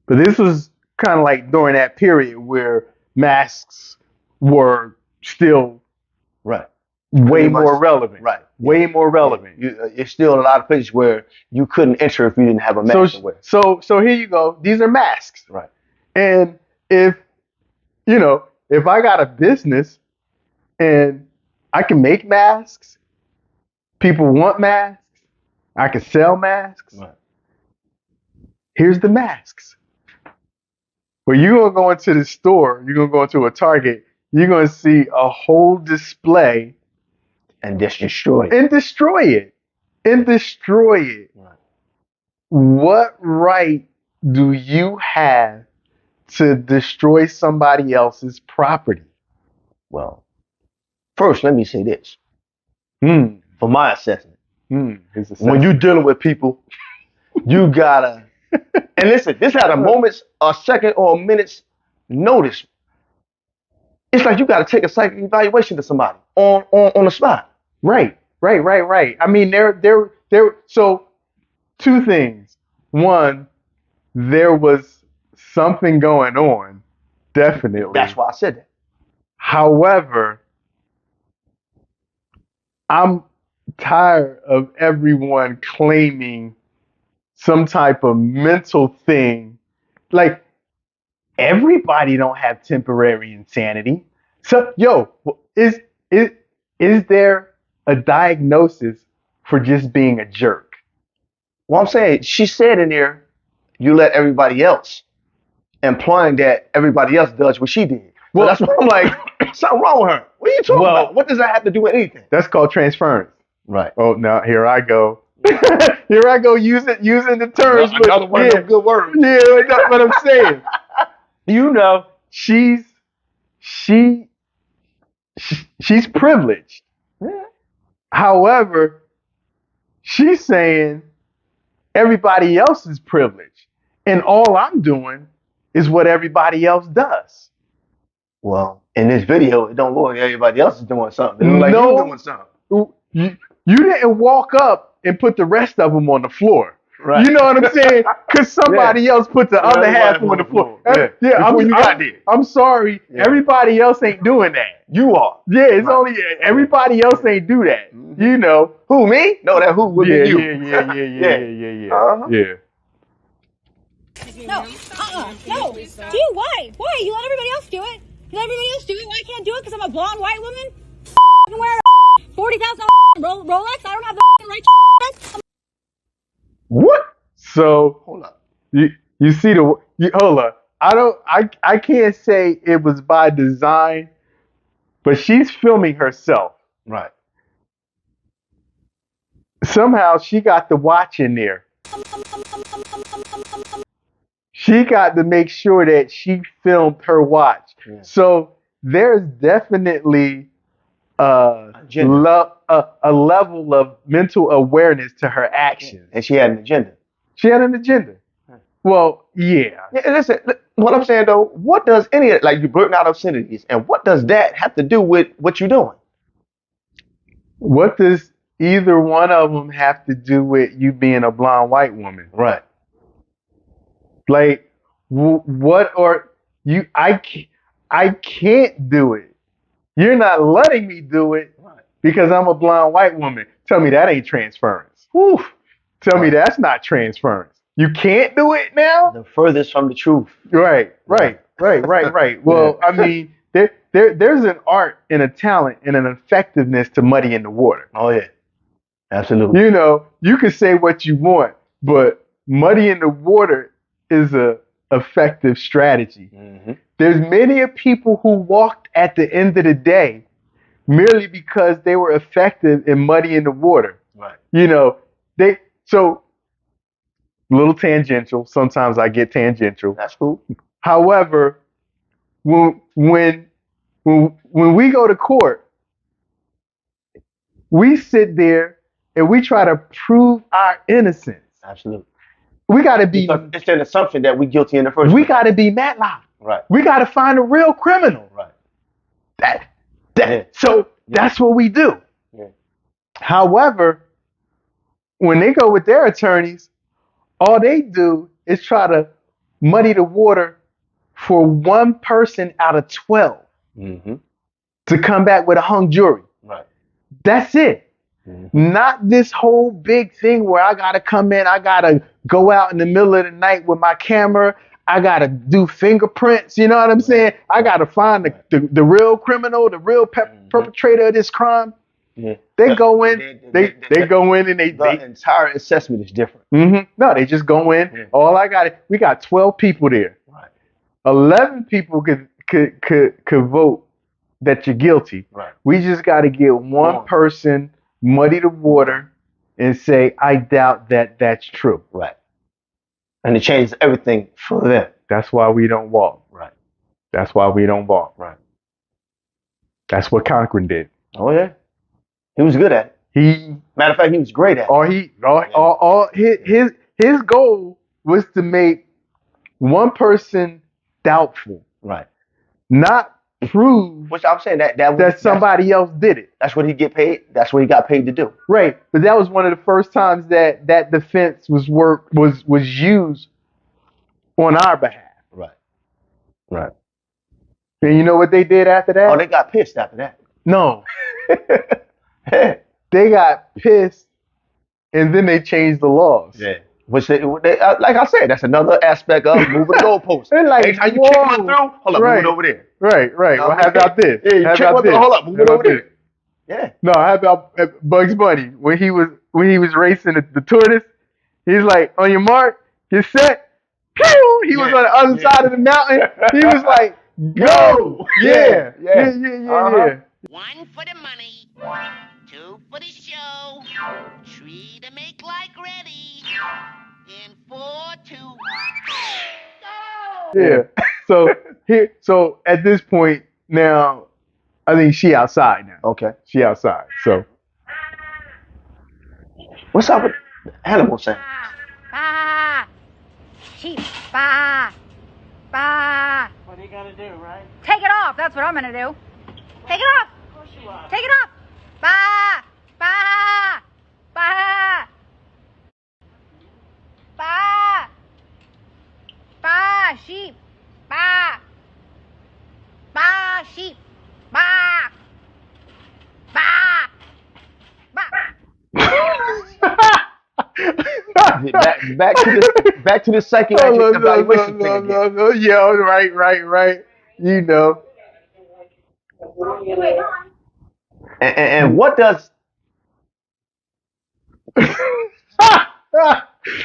But this was kind of like during that period where masks were still right way more relevant. Right. Way more relevant. It's still a lot of places where you couldn't enter if you didn't have a mask to wear. So here you go. These are masks. Right. And if I got a business and I can make masks, people want masks, I can sell masks. Right. Here's the masks. Well, you're going to go into the store, you're going to go into a Target, you're going to see a whole display and just destroy it. And destroy it. and destroy it, Right. what right do you have to destroy somebody else's property? Well, first, let me say this. Hmm. For my assessment, His when you're dealing with people, you gotta, and listen, this had a moment's, a second, or a minute's notice. It's like you gotta take a psychic evaluation to somebody on the spot. Right. I mean, so two things. One, there was something going on, definitely. That's why I said that. However, I'm tired of everyone claiming some type of mental thing. Like, everybody don't have temporary insanity. So, is is there a diagnosis for just being a jerk? Well, I'm saying she said in there, you let everybody else, implying that everybody else does what she did. Well, that's why I'm like, something wrong with her. What are you talking about? What does that have to do with anything? That's called transference. Right. Oh, now here I go. Here I go using the terms. Another one of them good words. Yeah, that's what I'm saying. You know, she's privileged. Yeah. However, she's saying everybody else is privileged, and all I'm doing is what everybody else does. Well, in this video, it don't look like everybody else is doing something. It look like you doing something. You didn't walk up and put the rest of them on the floor. Right. You know what I'm saying? Because somebody else put the other half on the floor. I'm sorry. Yeah. Everybody else ain't doing that. You are. Yeah, it's only everybody else ain't do that. Mm-hmm. You know. Who, me? No, that who would be you. Yeah. Uh-huh. Yeah. No, no. Do why? Why? You let everybody else do it. You let everybody else do it. Why I can't do it? Because I'm a blonde white woman. I can wear a $40,000 Rolex. I don't have the right. What? So Hold up. you see hold up. I can't say it was by design, but she's filming herself. Right. Somehow she got the watch in there. She got to make sure that she filmed her watch. Yeah. So there's definitely a level of mental awareness to her actions. And she had an agenda. She had an agenda. Well, yeah. Listen, what I'm saying though, what does any of like you blurting out obscenities, and what does that have to do with what you're doing? What does either one of them have to do with you being a blonde white woman? Right. Like, what or you? I can't do it. You're not letting me do it because I'm a blonde white woman. Tell me that ain't transference. Whew. Tell me that's not transference. You can't do it now? The furthest from the truth. Right. Well, I mean, there's an art and a talent and an effectiveness to muddying the water. Oh yeah. Absolutely. You know, you can say what you want, but muddying the water is a effective strategy. Mm-hmm. There's many of people who walked at the end of the day merely because they were effective in muddying the water. Right. You know, so little tangential. Sometimes I get tangential. That's cool. However, when we go to court, we sit there and we try to prove our innocence. Absolutely. We got to be. Because it's an assumption that we're guilty in the first place. We got to be Matlock. Right. We got to find a real criminal. Right. So that's what we do. Yeah. However, when they go with their attorneys, all they do is try to muddy the water for one person out of 12 to come back with a hung jury. Right. That's it. Not this whole big thing where I got to come in, I got to go out in the middle of the night with my camera, I got to do fingerprints, you know what I'm saying? I got to find the real criminal, the real perpetrator of this crime. Yeah. They go in, they go in and the entire assessment is different. No, they just go in. Yeah. We got 12 people there. Right. 11 people could vote that you're guilty. Right. We just got to get one person, muddy the water, and say, I doubt that that's true. Right. And it changes everything for them. That's why we don't walk. Right. That's why we don't walk. Right. That's what Cochran did. Oh yeah. He was good at it. Matter of fact, he was great at it. His goal was to make one person doubtful, Right. not prove Which I'm saying that somebody else did it. That's what he get paid. That's what he got paid to do. Right. But that was one of the first times that defense was used on our behalf. Right. Right. And you know what they did after that? Oh, they got pissed after that. No. They got pissed and then they changed the laws. Yeah. Which they like I said, that's another aspect of moving the goalposts. They're like, anytime you kick one through, hold up, move it over there. Right. Well, how about this? Yeah, you How kick about one through, this? hold up, move it over there. Yeah. No, how about Bugs Bunny when he was racing the tortoise? He's like, on your mark, get set, pew! He was on the other side of the mountain. He was like, go! Yeah. One for the money, two for the show, three to make like ready, and four to Yeah. So at this point now, I think she outside now. Okay. She outside. So What's up with animal saying? Bah! Sheep, bah! Bah! What are you gonna do, right? Take it off, that's what I'm gonna do. Take it off! Of course you are. Take it off! Bah! Bah! Bah! Bah! Bah! Sheep! Bah! Bah! Sheep! Bah! Bah! back to the psychiatric evaluation thing again. No. Yeah, right. You know. And what does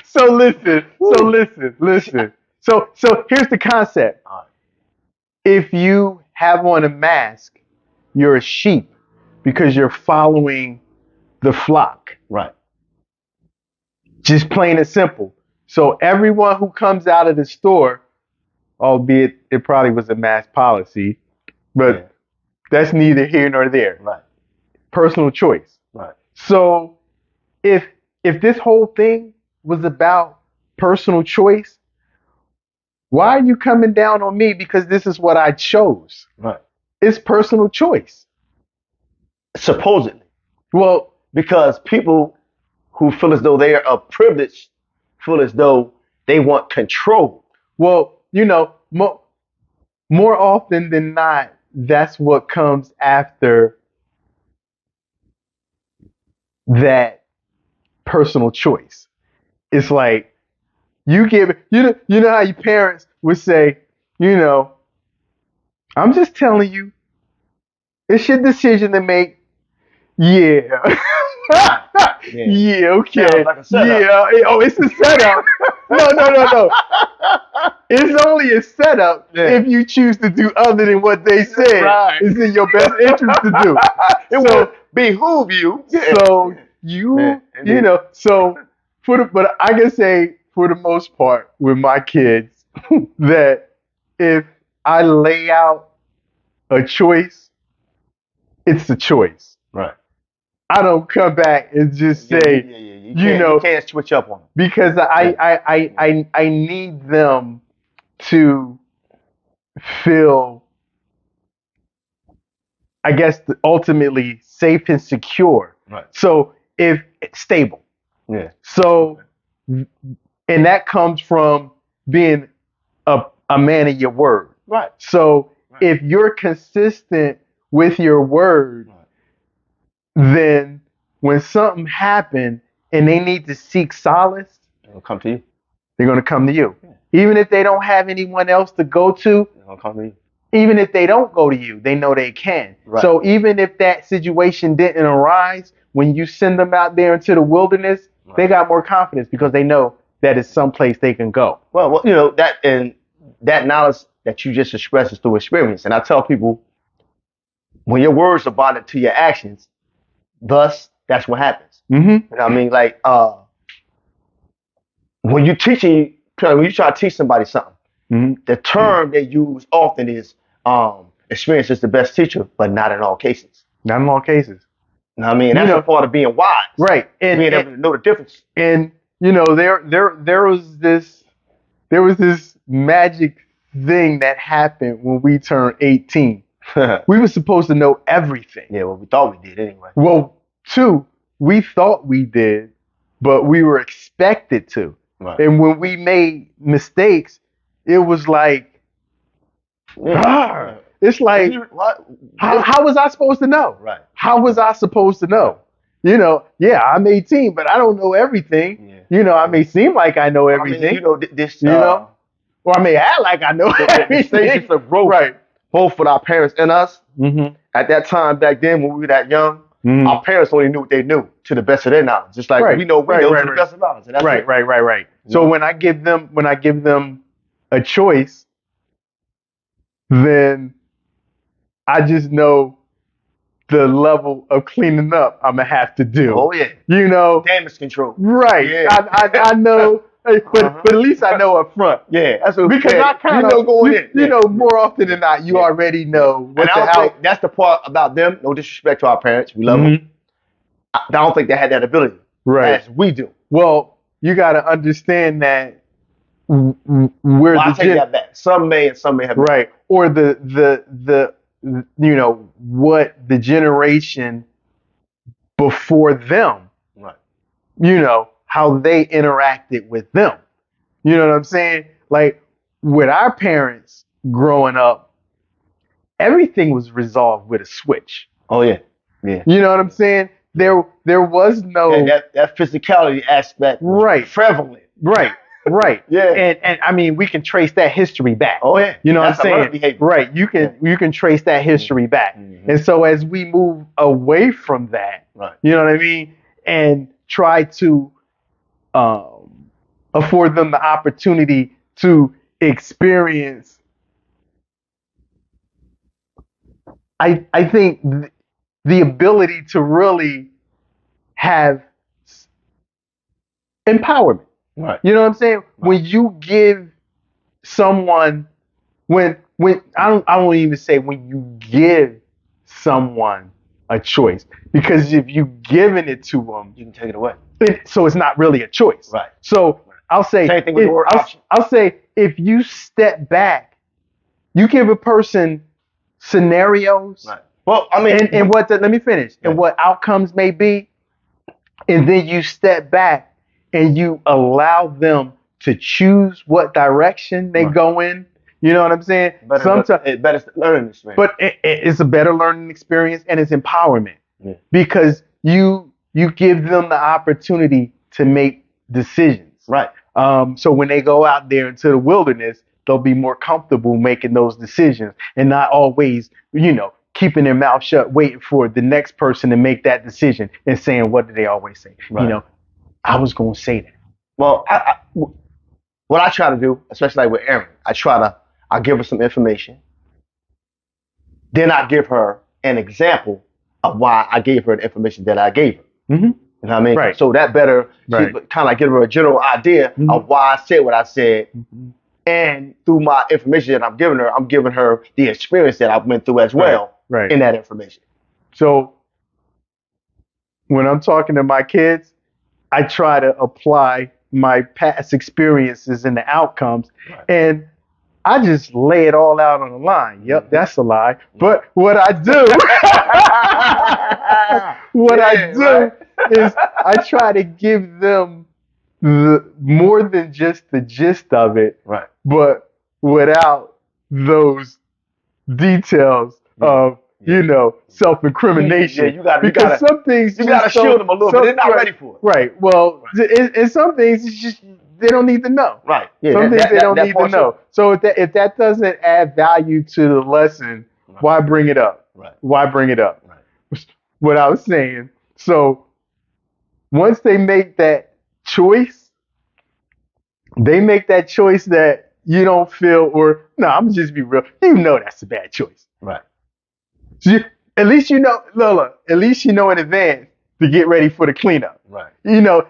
So listen. So here's the concept. If you have on a mask, you're a sheep because you're following the flock. right? Just plain and simple. So everyone who comes out of the store, albeit it probably was a mass policy, but that's neither here nor there. Right. Personal choice. Right. So if this whole thing was about personal choice, why are you coming down on me because this is what I chose? Right. It's personal choice. Supposedly. Well, Because people who feel as though they are privileged feel as though they want control. you know, more often than not, that's what comes after that personal choice. It's like you know how your parents would say, I'm just telling you, it's your decision to make. Yeah. Yeah, okay. Sounds like a setup. Yeah. Oh, it's a setup. No. It's only a setup if you choose to do other than what they said. Right. It's in your best interest to do. It will behoove you. So so but I can say for the most part with my kids that if I lay out a choice, it's a choice. Right. I don't come back and just say, You can't switch up on them. because I need them to feel, I guess, ultimately safe and secure. Right. So if it's stable. Yeah. So, and that comes from being a man of your word. Right. So if you're consistent with your word, then when something happened and they need to seek solace, They'll come to you. they're going to come to you. Even if they don't have anyone else to go to, They'll come to you. even if they don't go to you, they know they can. Right. So even if that situation didn't arise, when you send them out there into the wilderness, they got more confidence because they know that it's someplace they can go. Well, that knowledge that you just expressed is through experience. And I tell people, when your words are bonded to your actions, thus that's what happens. Mm-hmm. You know what I mean? Like when you try to teach somebody something, Mm-hmm. the term they use often is experience is the best teacher, but not in all cases. Not in all cases. You know what I mean? You That's know- a part of being wise. Right. Being able to know the difference. And there was this magic thing that happened when we turned 18. We were supposed to know everything. Yeah, well, we thought we did anyway. Well, two, we thought we did, but we were expected to. Right. And when we made mistakes, it was like, Yeah. it's like, What? how was I supposed to know? Right. How was I supposed to know? You know, yeah, I'm 18, but I don't know everything. Yeah. You know, I may seem like I know everything. I mean, you know, this. You know? Or I may act like I know the everything. stages of growth, Right. both with our parents and us. Mm-hmm. At that time back then, when we were that young, our parents only knew what they knew to the best of their knowledge. Just like Right. we know to the best of knowledge. And that's Right, it. right. So Yeah. when I give them a choice, then I just know the level of cleaning up I'm gonna have to do. Oh yeah. You know, Damage control. right? Yeah. I know, but at least I know up front. Yeah, that's what Because I kind of going in. you know, more often than not, you already know what And I the don't hell. think that's the part about them. No disrespect to our parents, we love them. I don't think they had that ability Right. as we do. Well, you got to understand that we're Well, I the take that back. Some may and some may have. right, or the you know what the generation before them, Right. you know how they interacted with them. You know what I'm saying? Like with our parents growing up, everything was resolved with a switch. Oh yeah. Yeah. You know what I'm saying? There was no And that physicality aspect was Right. prevalent. right. Yeah. And I mean we can trace that history back. Oh yeah. You know That's what a I'm learned saying? behavior. Right. You can trace that history back. Mhm. And so as we move away from that, Right. you know what I mean, and try to afford them the opportunity to experience, I think the ability to really have empowerment. Right. You know what I'm saying? When you give someone, when I don't even say when you give someone a choice, because if you giving it to them, You can take it away. so it's not really a choice. Right. So I'll say, Same thing with the word option. I'll say if you step back, you give a person scenarios, Right. Well, I mean, and let me finish, and what outcomes may be, and then you step back and you allow them to choose what direction they go in. You know what I'm saying? it's better learning experience. But it's a better learning experience and it's empowerment because you give them the opportunity to make decisions. Right. So when they go out there into the wilderness, they'll be more comfortable making those decisions and not always, you know, keeping their mouth shut, waiting for the next person to make that decision and saying, what do they always say? Right. You know, I was going to say that. Well, what I try to do, especially like with Erin, I give her some information. Then I give her an example of why I gave her the information that I gave her. Mm-hmm. You know what I mean? Right. So that better Right. kind of like give her a general idea of why I said what I said. And through my information that I'm giving her the experience that I went through as well Right. in that information. So when I'm talking to my kids, I try to apply my past experiences and the outcomes, and I just lay it all out on the line. Yep, that's a lie. But what I do, is I try to give them more than just the gist of it, Right. but without those details of, you know, self-incrimination. Yeah, you gotta- because some things you just gotta shield don't- them a little bit. They're not ready for it. Right. Well, in some things, it's just they don't need to know. Right. Yeah, Some things they don't need to part know. So if that doesn't add value to the lesson, why bring it up? Right. Why bring it up? Right. What I was saying. So once they make that choice, that you don't feel, or no, I'm gonna just be real. You know that's a bad choice. Right. So at least you know, Lola. At least you know in advance to get ready for the cleanup. Right.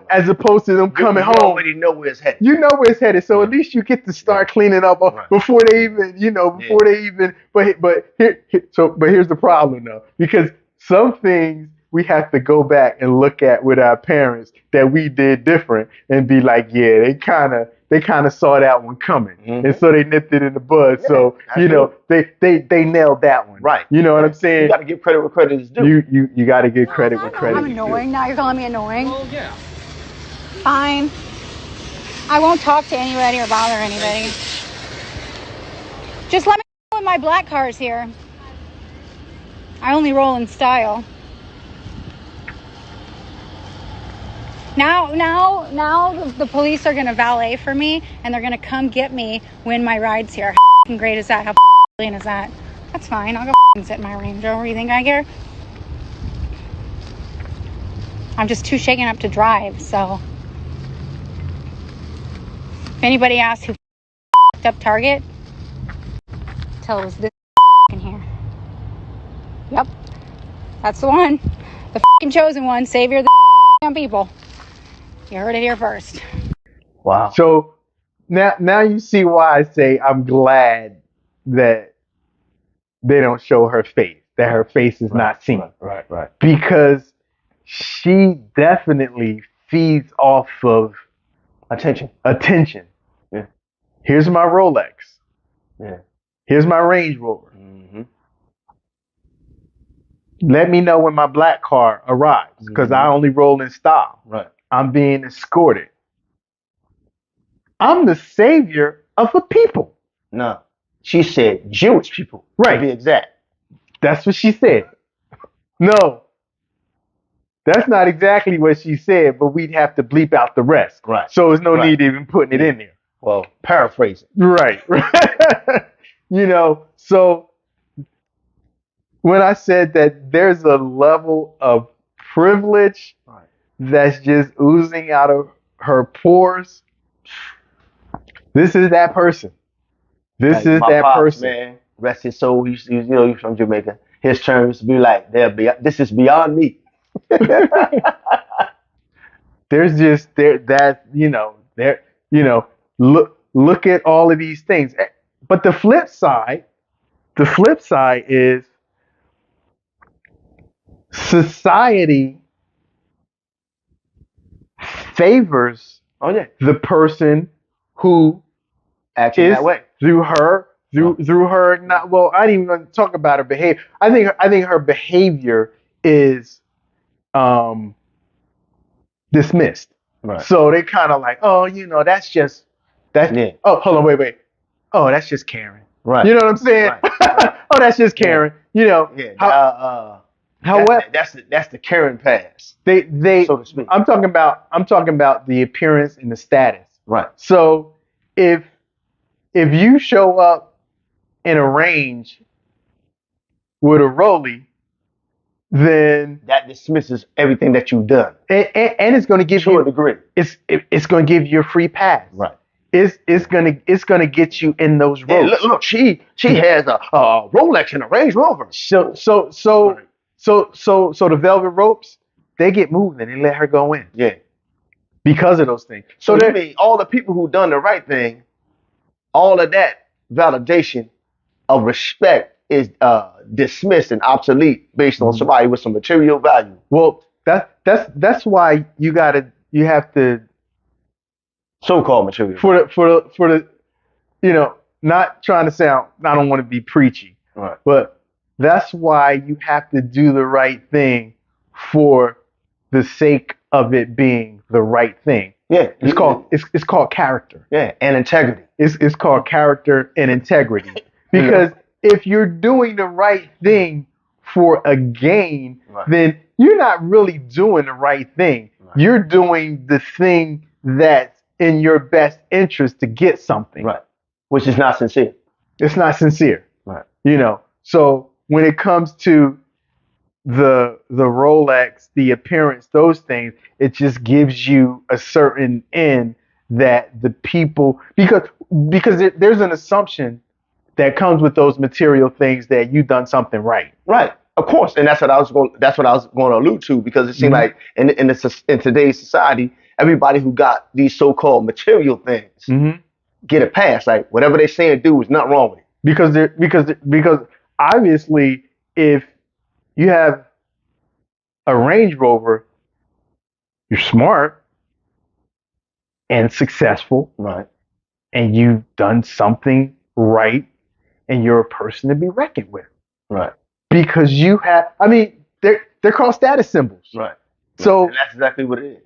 As opposed to them coming You home. already know where it's headed. You know where it's headed, so at least you get to start cleaning up before they even, before they even. But here's the problem though, because some things we have to go back and look at with our parents that we did different and be like, yeah, they kind of saw that one coming, and so they nipped it in the bud. Yeah, so they nailed that one. Right. You know what I'm saying? You got to give credit where credit is due. You got to give credit where credit I'm is due. annoying. Now you're calling me annoying. Well, yeah. Fine. I won't talk to anybody or bother anybody. Just let me know when my black car's here. I only roll in style. Now the police are gonna valet for me, and they're gonna come get me when my ride's here. How great is that? How brilliant is that? That's fine. I'll go sit in my Range Rover. You think I care? I'm just too shaken up to drive, so. If anybody asks who up Target, tell it was this in here. Yep, that's the one. The chosen one, savior of the people. You heard it here first. Wow. So now you see why I say I'm glad that they don't show her face, that her face is not seen. Right. Because she definitely feeds off of Attention. Yeah. Here's my Rolex. Yeah. Here's my Range Rover. Mm-hmm. Let me know when my black car arrives, because I only roll in style. Right. I'm being escorted. I'm the savior of the people. No. She said Jewish people. Right. To be exact. That's what she said. No. That's not exactly what she said, but we'd have to bleep out the rest. Right. So there's no need even putting it in there. Well, paraphrasing. Right. So when I said that there's a level of privilege that's just oozing out of her pores, this is that person. This is my that pops, person. Man, rest his soul. He's from Jamaica. His term used to be like, this is beyond me. There's just look at all of these things. But the flip side is society favors the person who acting that way through her. Not well. I didn't even talk about her behavior. I think her behavior is dismissed. Right. So they kind of like, oh, that's just that. Yeah. Oh, hold on, wait. Oh, that's just Karen. Right. You know what I'm saying? Right. Oh, that's just Karen. Yeah. However, that's the Karen pass. They so to speak. I'm talking about the appearance and the status. Right. So if you show up in a Range with a Rollie, then that dismisses everything that you've done, and it's going to give you a degree. It's going to give you a free pass. Right. It's gonna get you in those ropes. Yeah, look, she has a Rolex and a Range Rover. So the velvet ropes, they get moved and they let her go in. Yeah. Because of those things. So that means all the people who done the right thing, all of that validation of respect is dismissed and obsolete based on somebody with some material value. Well, that's why you have to so-called material for the not trying to sound, I don't want to be preachy, right, but that's why you have to do the right thing for the sake of it being the right thing. Yeah, it's called character. Yeah, and integrity. It's called character and integrity. Because if you're doing the right thing for a gain, then you're not really doing the right thing. Right. You're doing the thing that's in your best interest to get something. Right. Which is not sincere. It's not sincere. Right. So when it comes to the Rolex, the appearance, those things, it just gives you a certain end that the people, because there's an assumption that comes with those material things that you've done something right. Right. Of course, and that's what I was going. That's what I was going to allude to because it seemed like in today's society, everybody who got these so-called material things get a pass. Like whatever they say and do is nothing wrong with it. Because obviously, if you have a Range Rover, you're smart and successful, Right. and you've done something right, and you're a person to be reckoned with. Right. Because you have, I mean, they're called status symbols. Right. So And that's exactly what it is.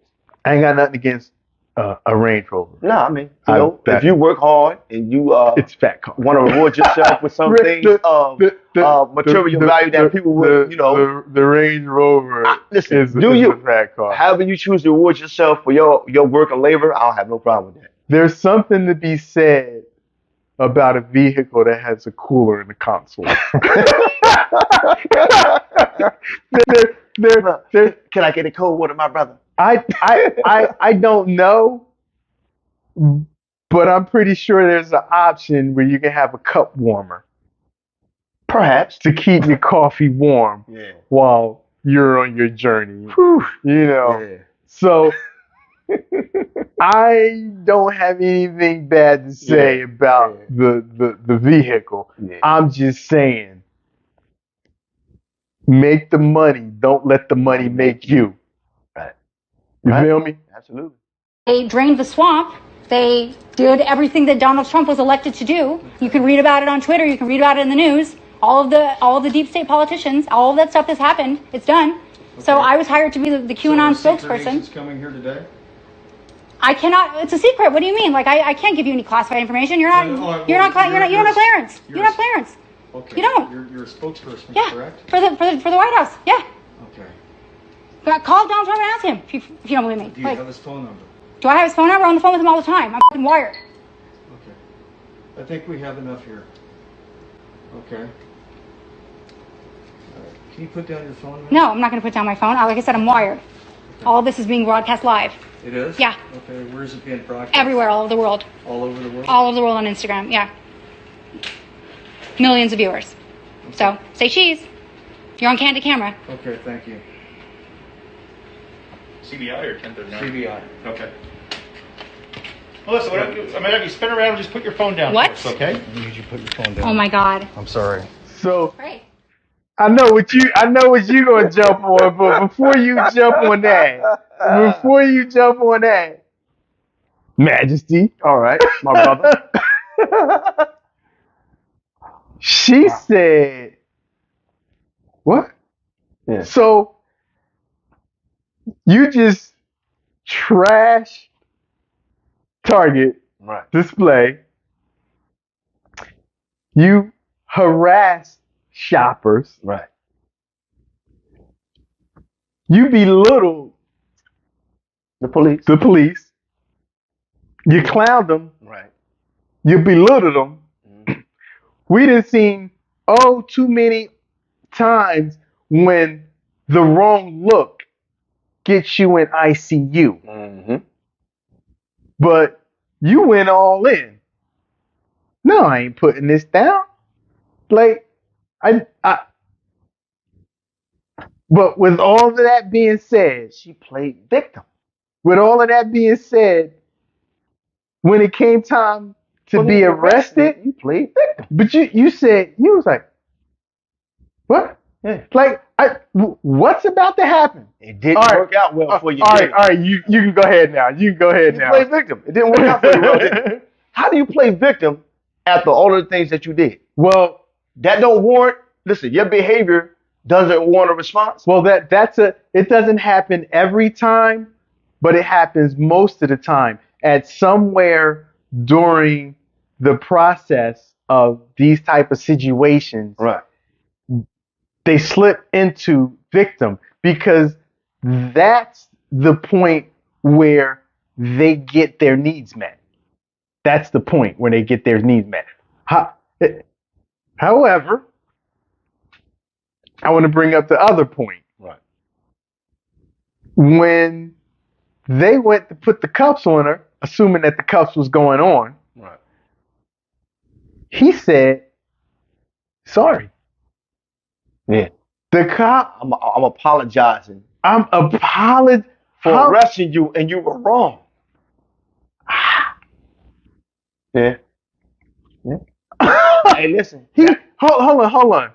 I ain't got nothing against a Range Rover. No, I mean, if you work hard and you It's fat car. want to reward yourself with some things of material value that people would, the Range Rover listen, is do a you? fat car. However you choose to reward yourself for your work and labor, I don't have no problem with that. There's something to be said about a vehicle that has a cooler in the console. Can I get a cold water, my brother? I don't know, but I'm pretty sure there's an option where you can have a cup warmer. Perhaps. To keep your coffee warm while you're on your journey. Whew, Yeah. So I don't have anything bad to say about the vehicle. Yeah. I'm just saying, make the money. Don't let the money make you. Right. You feel me? Absolutely. They drained the swamp. They did everything that Donald Trump was elected to do. You can read about it on Twitter. You can read about it in the news. All of the deep state politicians, all of that stuff has happened. It's done. Okay. So I was hired to be the QAnon spokesperson. Is coming here today? I cannot. It's a secret. What do you mean? Like I can't give you any classified information. You don't have clearance. You don't have clearance. Okay. You don't. You're a spokesperson, correct? For the White House. Yeah. Okay. Call Donald Trump and ask him if you don't believe me. Do you have his phone number? Do I have his phone number? I'm on the phone with him all the time. I'm fucking wired. Okay. I think we have enough here. Okay. All right. Can you put down your phone now? No, I'm not going to put down my phone. Like I said, I'm wired. Okay. All of this is being broadcast live. It is? Yeah. Okay. Where is it being broadcast? Everywhere, all over the world. All over the world? All over the world on Instagram, yeah. Millions of viewers. Okay. So, say cheese. You're on candid camera. Okay, thank you. CBI or 1039? CBI. Okay. Melissa, if you spin around and just put your phone down What? first, okay? I need you to put your phone down. Oh my God. I'm sorry. So Great. I know what you gonna jump on, but before you jump on that, Majesty, All right, my brother. she said, what? Yeah. So you just trash Target Right. display. You harass shoppers. Right. You belittle The police. the police. You clowned them. Right. You belittled them. We done seen too many times when the wrong look gets you in ICU. Mm-hmm. But you went all in. No, I ain't putting this down. Like, but with all of that being said, She played victim. with all of that being said, when it came time to be arrested, you played victim. but you said, you was like, what? Yeah. Like, what's about to happen? It didn't All right. work out well for you. All did right, it? you can go ahead now. You can go ahead You now. played victim. It didn't work out for you well, did it? How do you play victim after all of the things that you did? Well, That don't warrant. Listen, your behavior doesn't warrant a response. Well, it doesn't happen every time, but it happens most of the time. At somewhere during the process of these type of situations, Right. they slip into victim because that's the point where they get their needs met. That's the point where they get their needs met. However, I want to bring up the other point. Right. When they went to put the cuffs on her, assuming that the cuffs was going on, Right. he said, sorry. Yeah. The cop. I'm apologizing I'm apologizing for arresting you, and you were wrong. Yeah. Hey, listen. Hold on.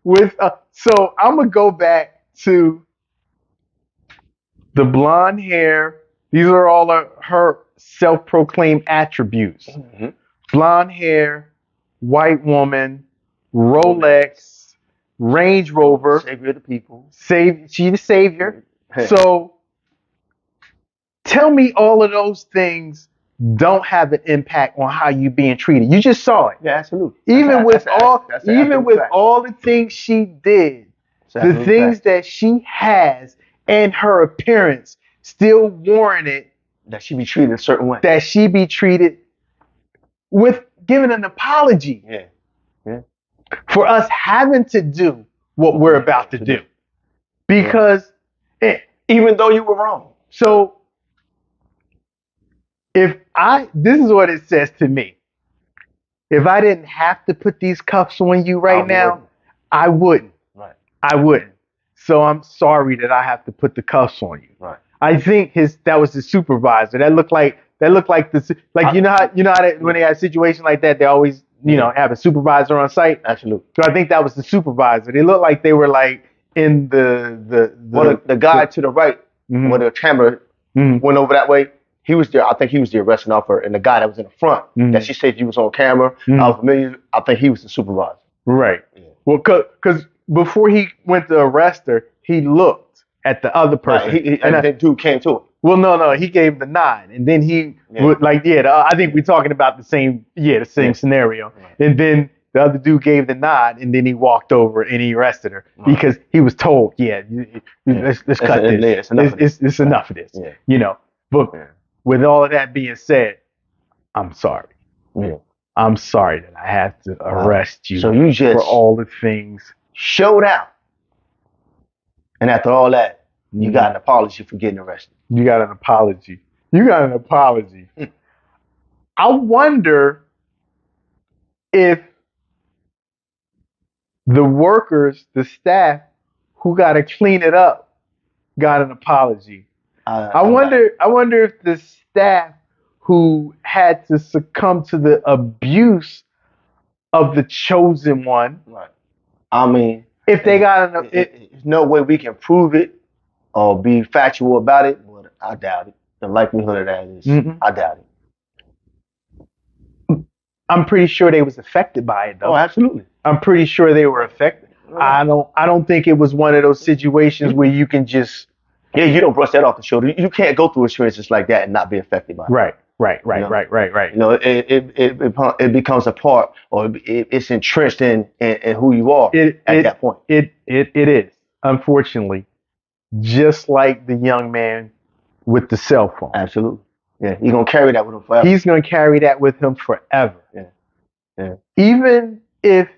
With so I'm gonna go back to the blonde hair. These are all her self-proclaimed attributes. Mm-hmm. Blonde hair, white woman, Rolex, Range Rover. Savior of the people. She's the savior. Hey. So tell me all of those things don't have an impact on how you being treated. You just saw it. Yeah, absolutely. Even with all the the things she did, That's the things that she has and her appearance still warranted that she be treated a certain way. that she be treated with giving an apology. Yeah. For us having to do what we're about to do. Because even though you were wrong. So this is what it says to me. If I didn't have to put these cuffs on you right now, I wouldn't. Right. I wouldn't. So I'm sorry that I have to put the cuffs on you. Right. I think that was the supervisor. That looked like you know how when they have a situation like that, they always have a supervisor on site. Absolutely. So I think that was the supervisor. They looked like they were like in the guy to the right when the camera went over that way. He was there. I think he was the arresting officer, and the guy that was in the front that she said he was on camera. I was familiar. I think he was the supervisor. Right. Yeah. Well, because before he went to arrest her, he looked at the other person, right. And that dude came to it. Well, no, he gave the nod, and then he would I think we're talking about the same scenario, Right. and then the other dude gave the nod, and then he walked over and he arrested her because he was told, let's cut this. It's enough of this. Yeah. But with all of that being said, I'm sorry. Yeah. I'm sorry that I have to arrest you. So you just for all the things showed out, and after all that, you got an apology for getting arrested. You got an apology. I wonder if the workers, the staff who got to clean it up, got an apology. I wonder if the staff who had to succumb to the abuse of the chosen one. Right. I mean, if they got there's no way we can prove it or be factual about it, but I doubt it. The likelihood of that is, I doubt it. I'm pretty sure they was affected by it, though. Oh, absolutely. I'm pretty sure they were affected. Right. I don't think it was one of those situations where you can just. Yeah, you don't brush that off the shoulder. You can't go through experiences like that and not be affected by it. Right. You know, it becomes a part, or it's entrenched in who you are at that point. It is, unfortunately, just like the young man with the cell phone. Absolutely. Yeah, he's gonna carry that with him forever. He's gonna carry that with him forever. Yeah. Even if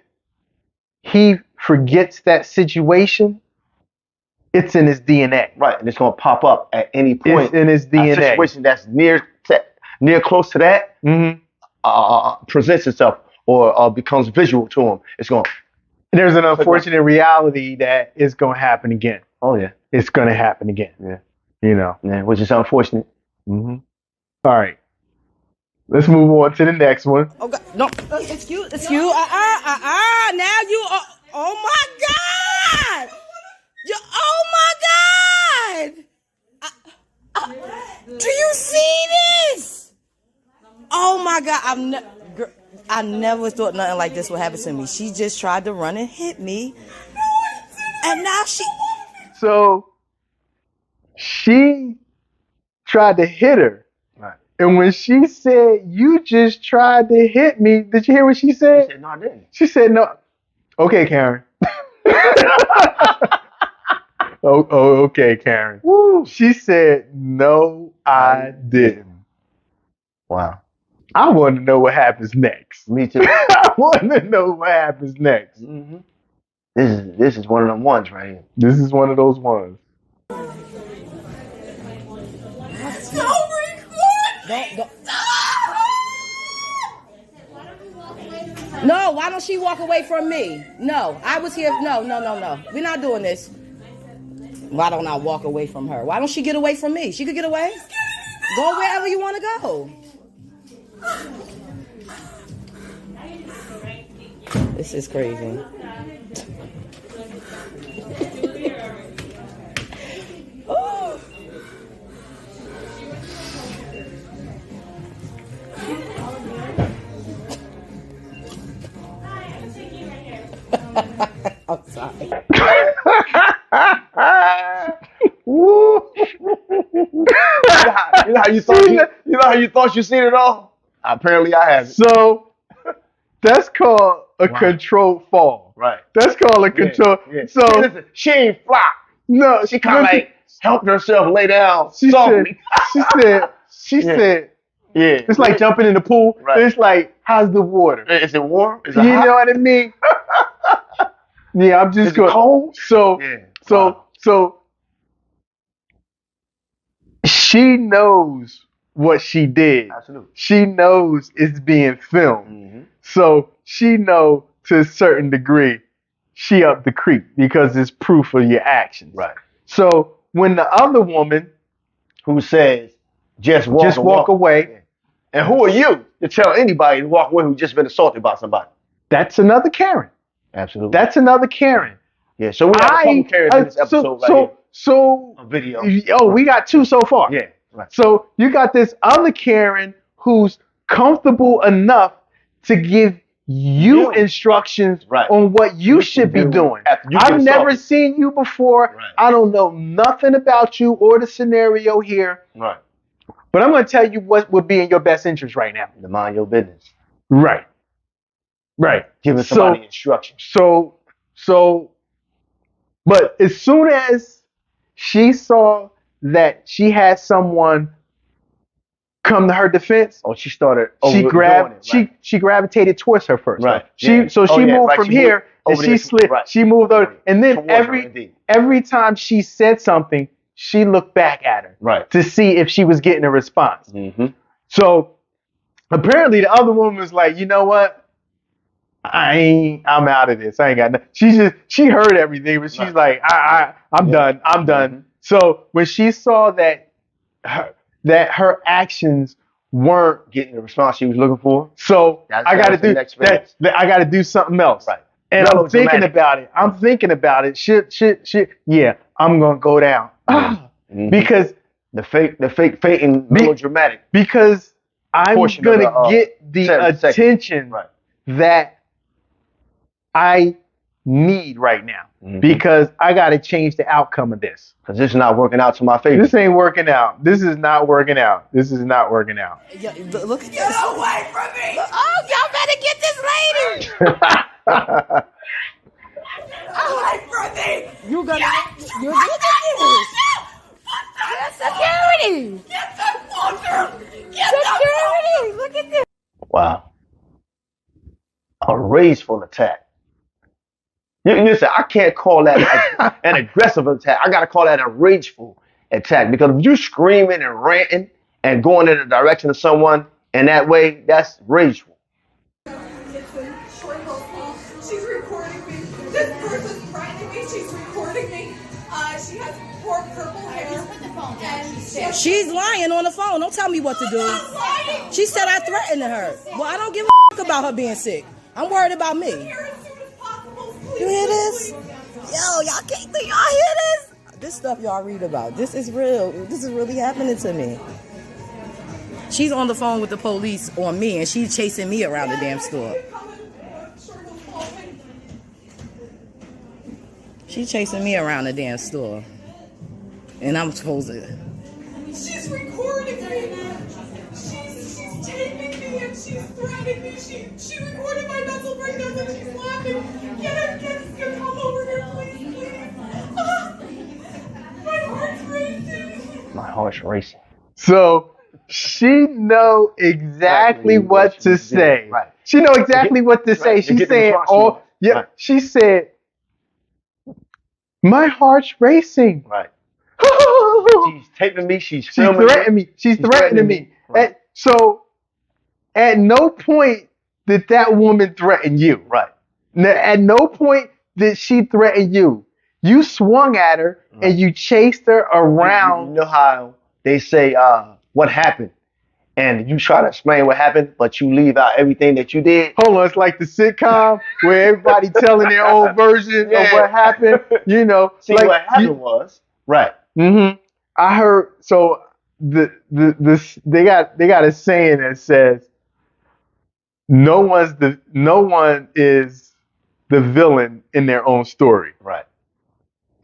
he forgets that situation, it's in his DNA. Right, and it's gonna pop up at any point. It's in his DNA. A situation that's near close to that presents itself or becomes visual to him. It's going. There's an unfortunate reality that it's gonna happen again. Oh yeah, it's gonna happen again. Yeah, Yeah, which is unfortunate. All right, let's move on to the next one. Oh God, no, it's you. Now you are. Oh my God. Oh my God! Do you see this? Oh my God! I never thought nothing like this would happen to me. She just tried to run and hit me, and now So she tried to hit her, right? And when she said, "You just tried to hit me," did you hear what she said? She said, "No, I didn't." She said, "No." Okay, Karen. Okay, Karen. Woo. She said, "No, I didn't." Wow. I want to know what happens next. Me too. I want to know what happens next. Mm-hmm. This is one of them ones right here. This is one of those ones. No, why don't she walk away from me? No, I was here. No. We're not doing this. Why don't I walk away from her? Why don't she get away from me? She could get away. Go wherever you want to go. This is crazy. Oh. I'm sorry. You know how you thought you seen it all? Apparently I haven't. So that's called a controlled fall. Right. That's called a control. Yeah. So Listen, she ain't flop. no, She kind of like helped herself lay down she softly. said, Yeah. it's like jumping in the pool. Right. It's like, how's the water? Is it warm? Is it You hot? know what I mean? Yeah, I'm just Is it going. cold? So, Yeah. so, Wow. so she knows what she did. Absolutely. She knows it's being filmed. Mm-hmm. So she know to a certain degree she up the creek because it's proof of your actions. Right. So when the other woman Who says just walk away, Yeah. And who are you to tell anybody to walk away who's just been assaulted by somebody? that's another Karen. Absolutely. That's another Karen. Yeah. So we have a couple Karens in this episode so a video. Oh, we got two so far. Yeah. Right. So you got this other Karen who's comfortable enough to give you instructions Right. on what you should be doing. after you I've get never assaulted. seen you before. Right. I don't know nothing about you or the scenario here, Right. but I'm going to tell you what would be in your best interest right now. To mind your business. Right. Right. Giving somebody instructions. So, but as soon as she saw that she had someone come to her defense, She started. she gravitated towards her first. Right. She Yeah. so she moved right. from She here moved and over she there. slid. Right. She moved over, and then Towards her, indeed. every time she said something, she looked back at her Right. to see if she was getting a response. Mm-hmm. So apparently the other woman was like, you know what? I'm out of this. I ain't got nothing. She heard everything, but she's like, I'm done. I'm done. Mm-hmm. So when she saw that her actions weren't Getting the response she was looking for. so That I got to was the do next phase. that. I got to do something else. Right. And I'm thinking Melodramatic. about it. I'm thinking about it. Shit. Yeah, I'm gonna go down Mhm. because The fake fainting melodramatic. because I'm Portion of gonna the, get the 7 seconds. attention Right. that I need right now Mhm. because I got to change the outcome of this. Because this is not working out to my favor. This ain't working out. This is not working out. This is not working out. Yeah, look at this. Get away from me! Oh, y'all better get this lady! Away from me! You're look at this. Get security! Get the fucker! Get security! Look at this. Wow. A rageful attack. You say I can't call that an aggressive attack. I gotta call that a rageful attack because if you screaming and ranting and going in the direction of someone in that way, that's rageful. She's recording me. This person's threatening me. She's recording me. She has poor purple hair. And She's lying on the phone. Don't tell me what to do. She said I threatened her. Well, I don't give a about her being sick. I'm worried about me. You hear this? Yo, y'all can't do y'all hear this? This stuff y'all read about. This is real. This is really happening to me. She's on the phone with the police on me, and she's chasing me around the damn store. She's chasing me around the damn store. And I'm supposed to... she's recording me. She's taping me and she's threatening me. She recorded my muscle breakdowns and she's laughing. Get her, come over here, please. My heart's racing. My heart's racing. So she know exactly what to say. Right. She know exactly what to say. Right. She To get the said, response "Oh, you want. yeah." Right. She said, "My heart's racing." Right. She's She's taping me. She's filming threatening me. She's threatening me. Right. So at no point did that woman threaten you. Right. At no point did she threaten you. You swung at her and you chased her around. You know how they say, what happened? And you try to explain what happened, but you leave out everything that you did. Hold on, it's like the sitcom where everybody telling their own version of what happened. You know, See, like, what happened was, right. Mm-hmm. I heard, so they got a saying that says, no one is the villain in their own story. Right.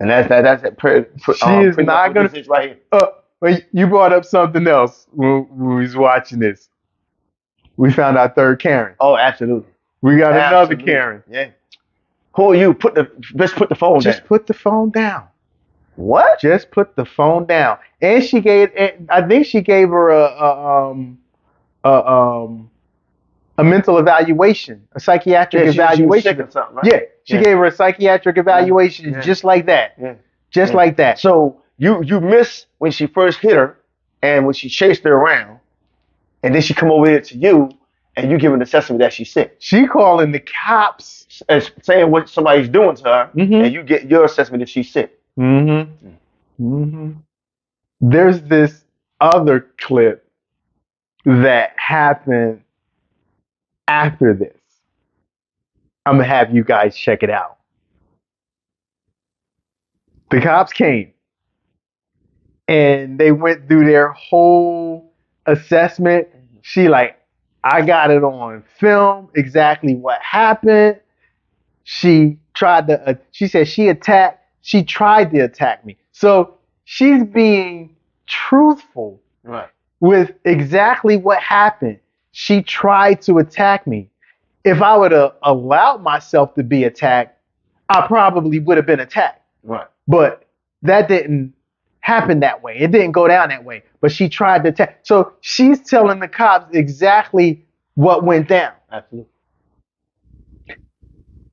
And that's She is not gonna. Right here. But you brought up something else when we was watching this. We found our third Karen. Oh, absolutely. We got another Karen. Yeah. Who are you? Let's put the phone down. Just put the phone down. What? Just put the phone down. And I think she gave her a mental evaluation, a psychiatric evaluation. She was sick or something, right? Yeah, she gave her a psychiatric evaluation just like that. Yeah. Just like that. So you missed when she first hit her and when she chased her around, and then she come over here to you and you give an assessment that she's sick. She calling the cops and saying what somebody's doing to her, and you get your assessment that she's sick. Mm-hmm. Mm-hmm. There's this other clip that happened after this. I'm gonna have you guys check it out. The cops came and they went through their whole assessment. She like, I got it on film exactly what happened. She tried to. She said she tried to attack me. So she's being truthful with exactly what happened. She tried to attack me. If I would have allowed myself to be attacked, I probably would have been attacked. Right. But that didn't happen that way. It didn't go down that way. But she tried to attack. So she's telling the cops exactly what went down. Absolutely.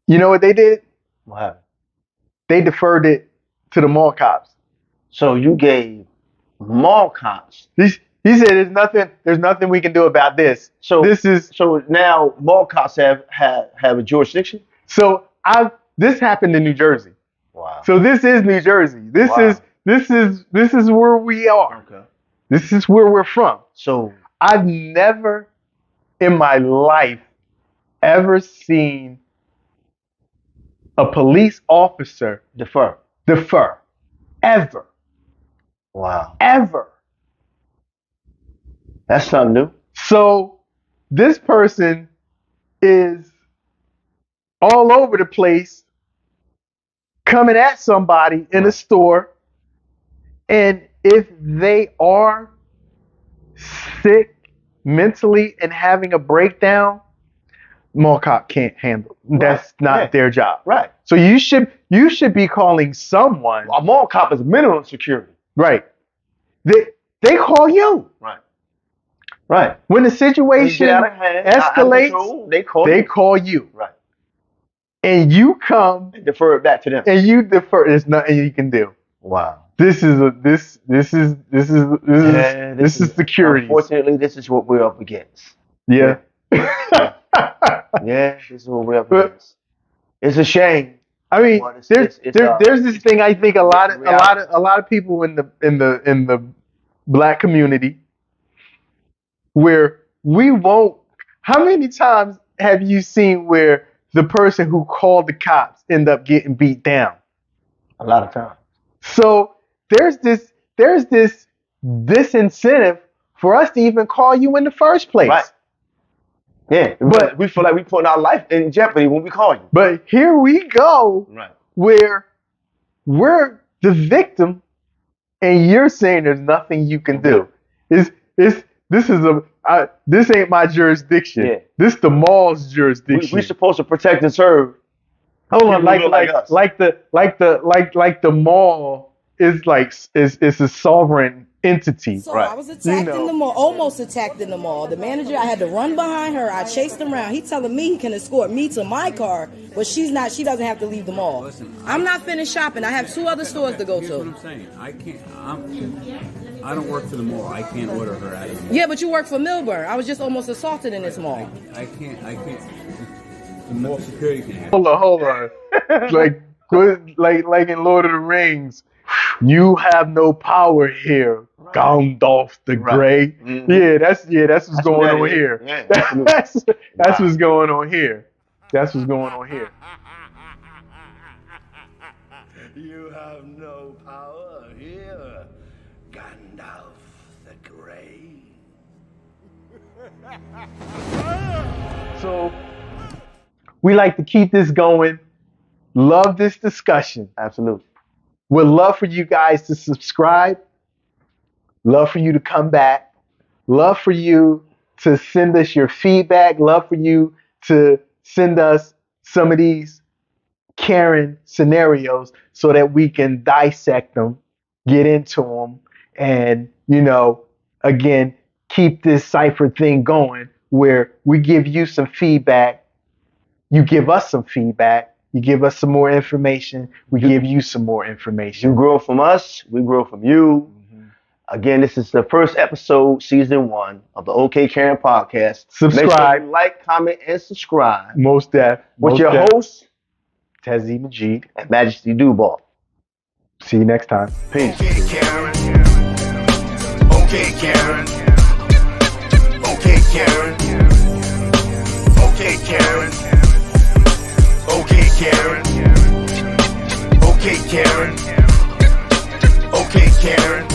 You know what they did? What happened? They deferred it to the mall cops. So you gave mall cops. He said there's nothing we can do about this. So now mall cops have a jurisdiction? So this happened in New Jersey. Wow. So this is New Jersey. This is where we are. Okay. This is where we're from. So I've never in my life ever seen a police officer defer. Ever. Wow. Ever. That's something new. So this person is all over the place coming at somebody in a store, and if they are sick mentally and having a breakdown, mall cop can't handle it. That's not their job. Right. So you should be calling someone. A mall cop is minimum security. Right. They call you. Right. Right. When the situation escalates, they call you. Right. And you come and defer it back to them. And you defer. There's nothing you can do. Wow. This is security. Unfortunately, this is what we're up against. Yeah. Yeah, this is what we're up against. It's a shame. I mean, there's this thing. I think a lot of people in the black community where we won't. How many times have you seen where the person who called the cops end up getting beat down? A lot of times. So there's this disincentive for us to even call you in the first place. Right. Yeah, but we feel like we're putting our life in jeopardy when we call you. But here we go, right, where we're the victim, and you're saying there's nothing you can do. This ain't my jurisdiction. Yeah. This the mall's jurisdiction. We're supposed to protect and serve. Hold on, like the mall is is a sovereign entity. So I was attacked in the mall, almost attacked in the mall. The manager, I had to run behind her. I chased him around. He telling me he can escort me to my car, but she doesn't have to leave the mall. I'm not finished shopping. I have 2 other stores to go to. Here's what I'm saying. I don't work for the mall. I can't order her out of the mall. Yeah, but you work for Milburn. I was just almost assaulted in this mall. I can't. The mall security can have it. Hold on. like in Lord of the Rings, you have no power here, Gandalf the Grey. Mhm. Yeah, that's what's going on here. Yeah, That's what's going on here. That's what's going on here. You have no power here, Gandalf the Grey. So we like to keep this going. Love this discussion. Absolutely. Would love for you guys to subscribe. Love for you to come back. Love for you to send us your feedback. Love for you to send us some of these Karen scenarios so that we can dissect them, get into them, and, again, keep this cipher thing going where we give you some feedback. You give us some feedback. You give us some more information. We give you some more information. You grow from us. We grow from you. Again, this is the first episode, season 1 of the OK Karen podcast. Subscribe. Make sure you like, comment, and subscribe. Most def. With your host, Tezzy Majid and Majesty Duval. See you next time. Peace. Okay, Karen. Okay, Karen. Okay, Karen. Okay, Karen. Okay, Karen. Okay, Karen. Okay, Karen.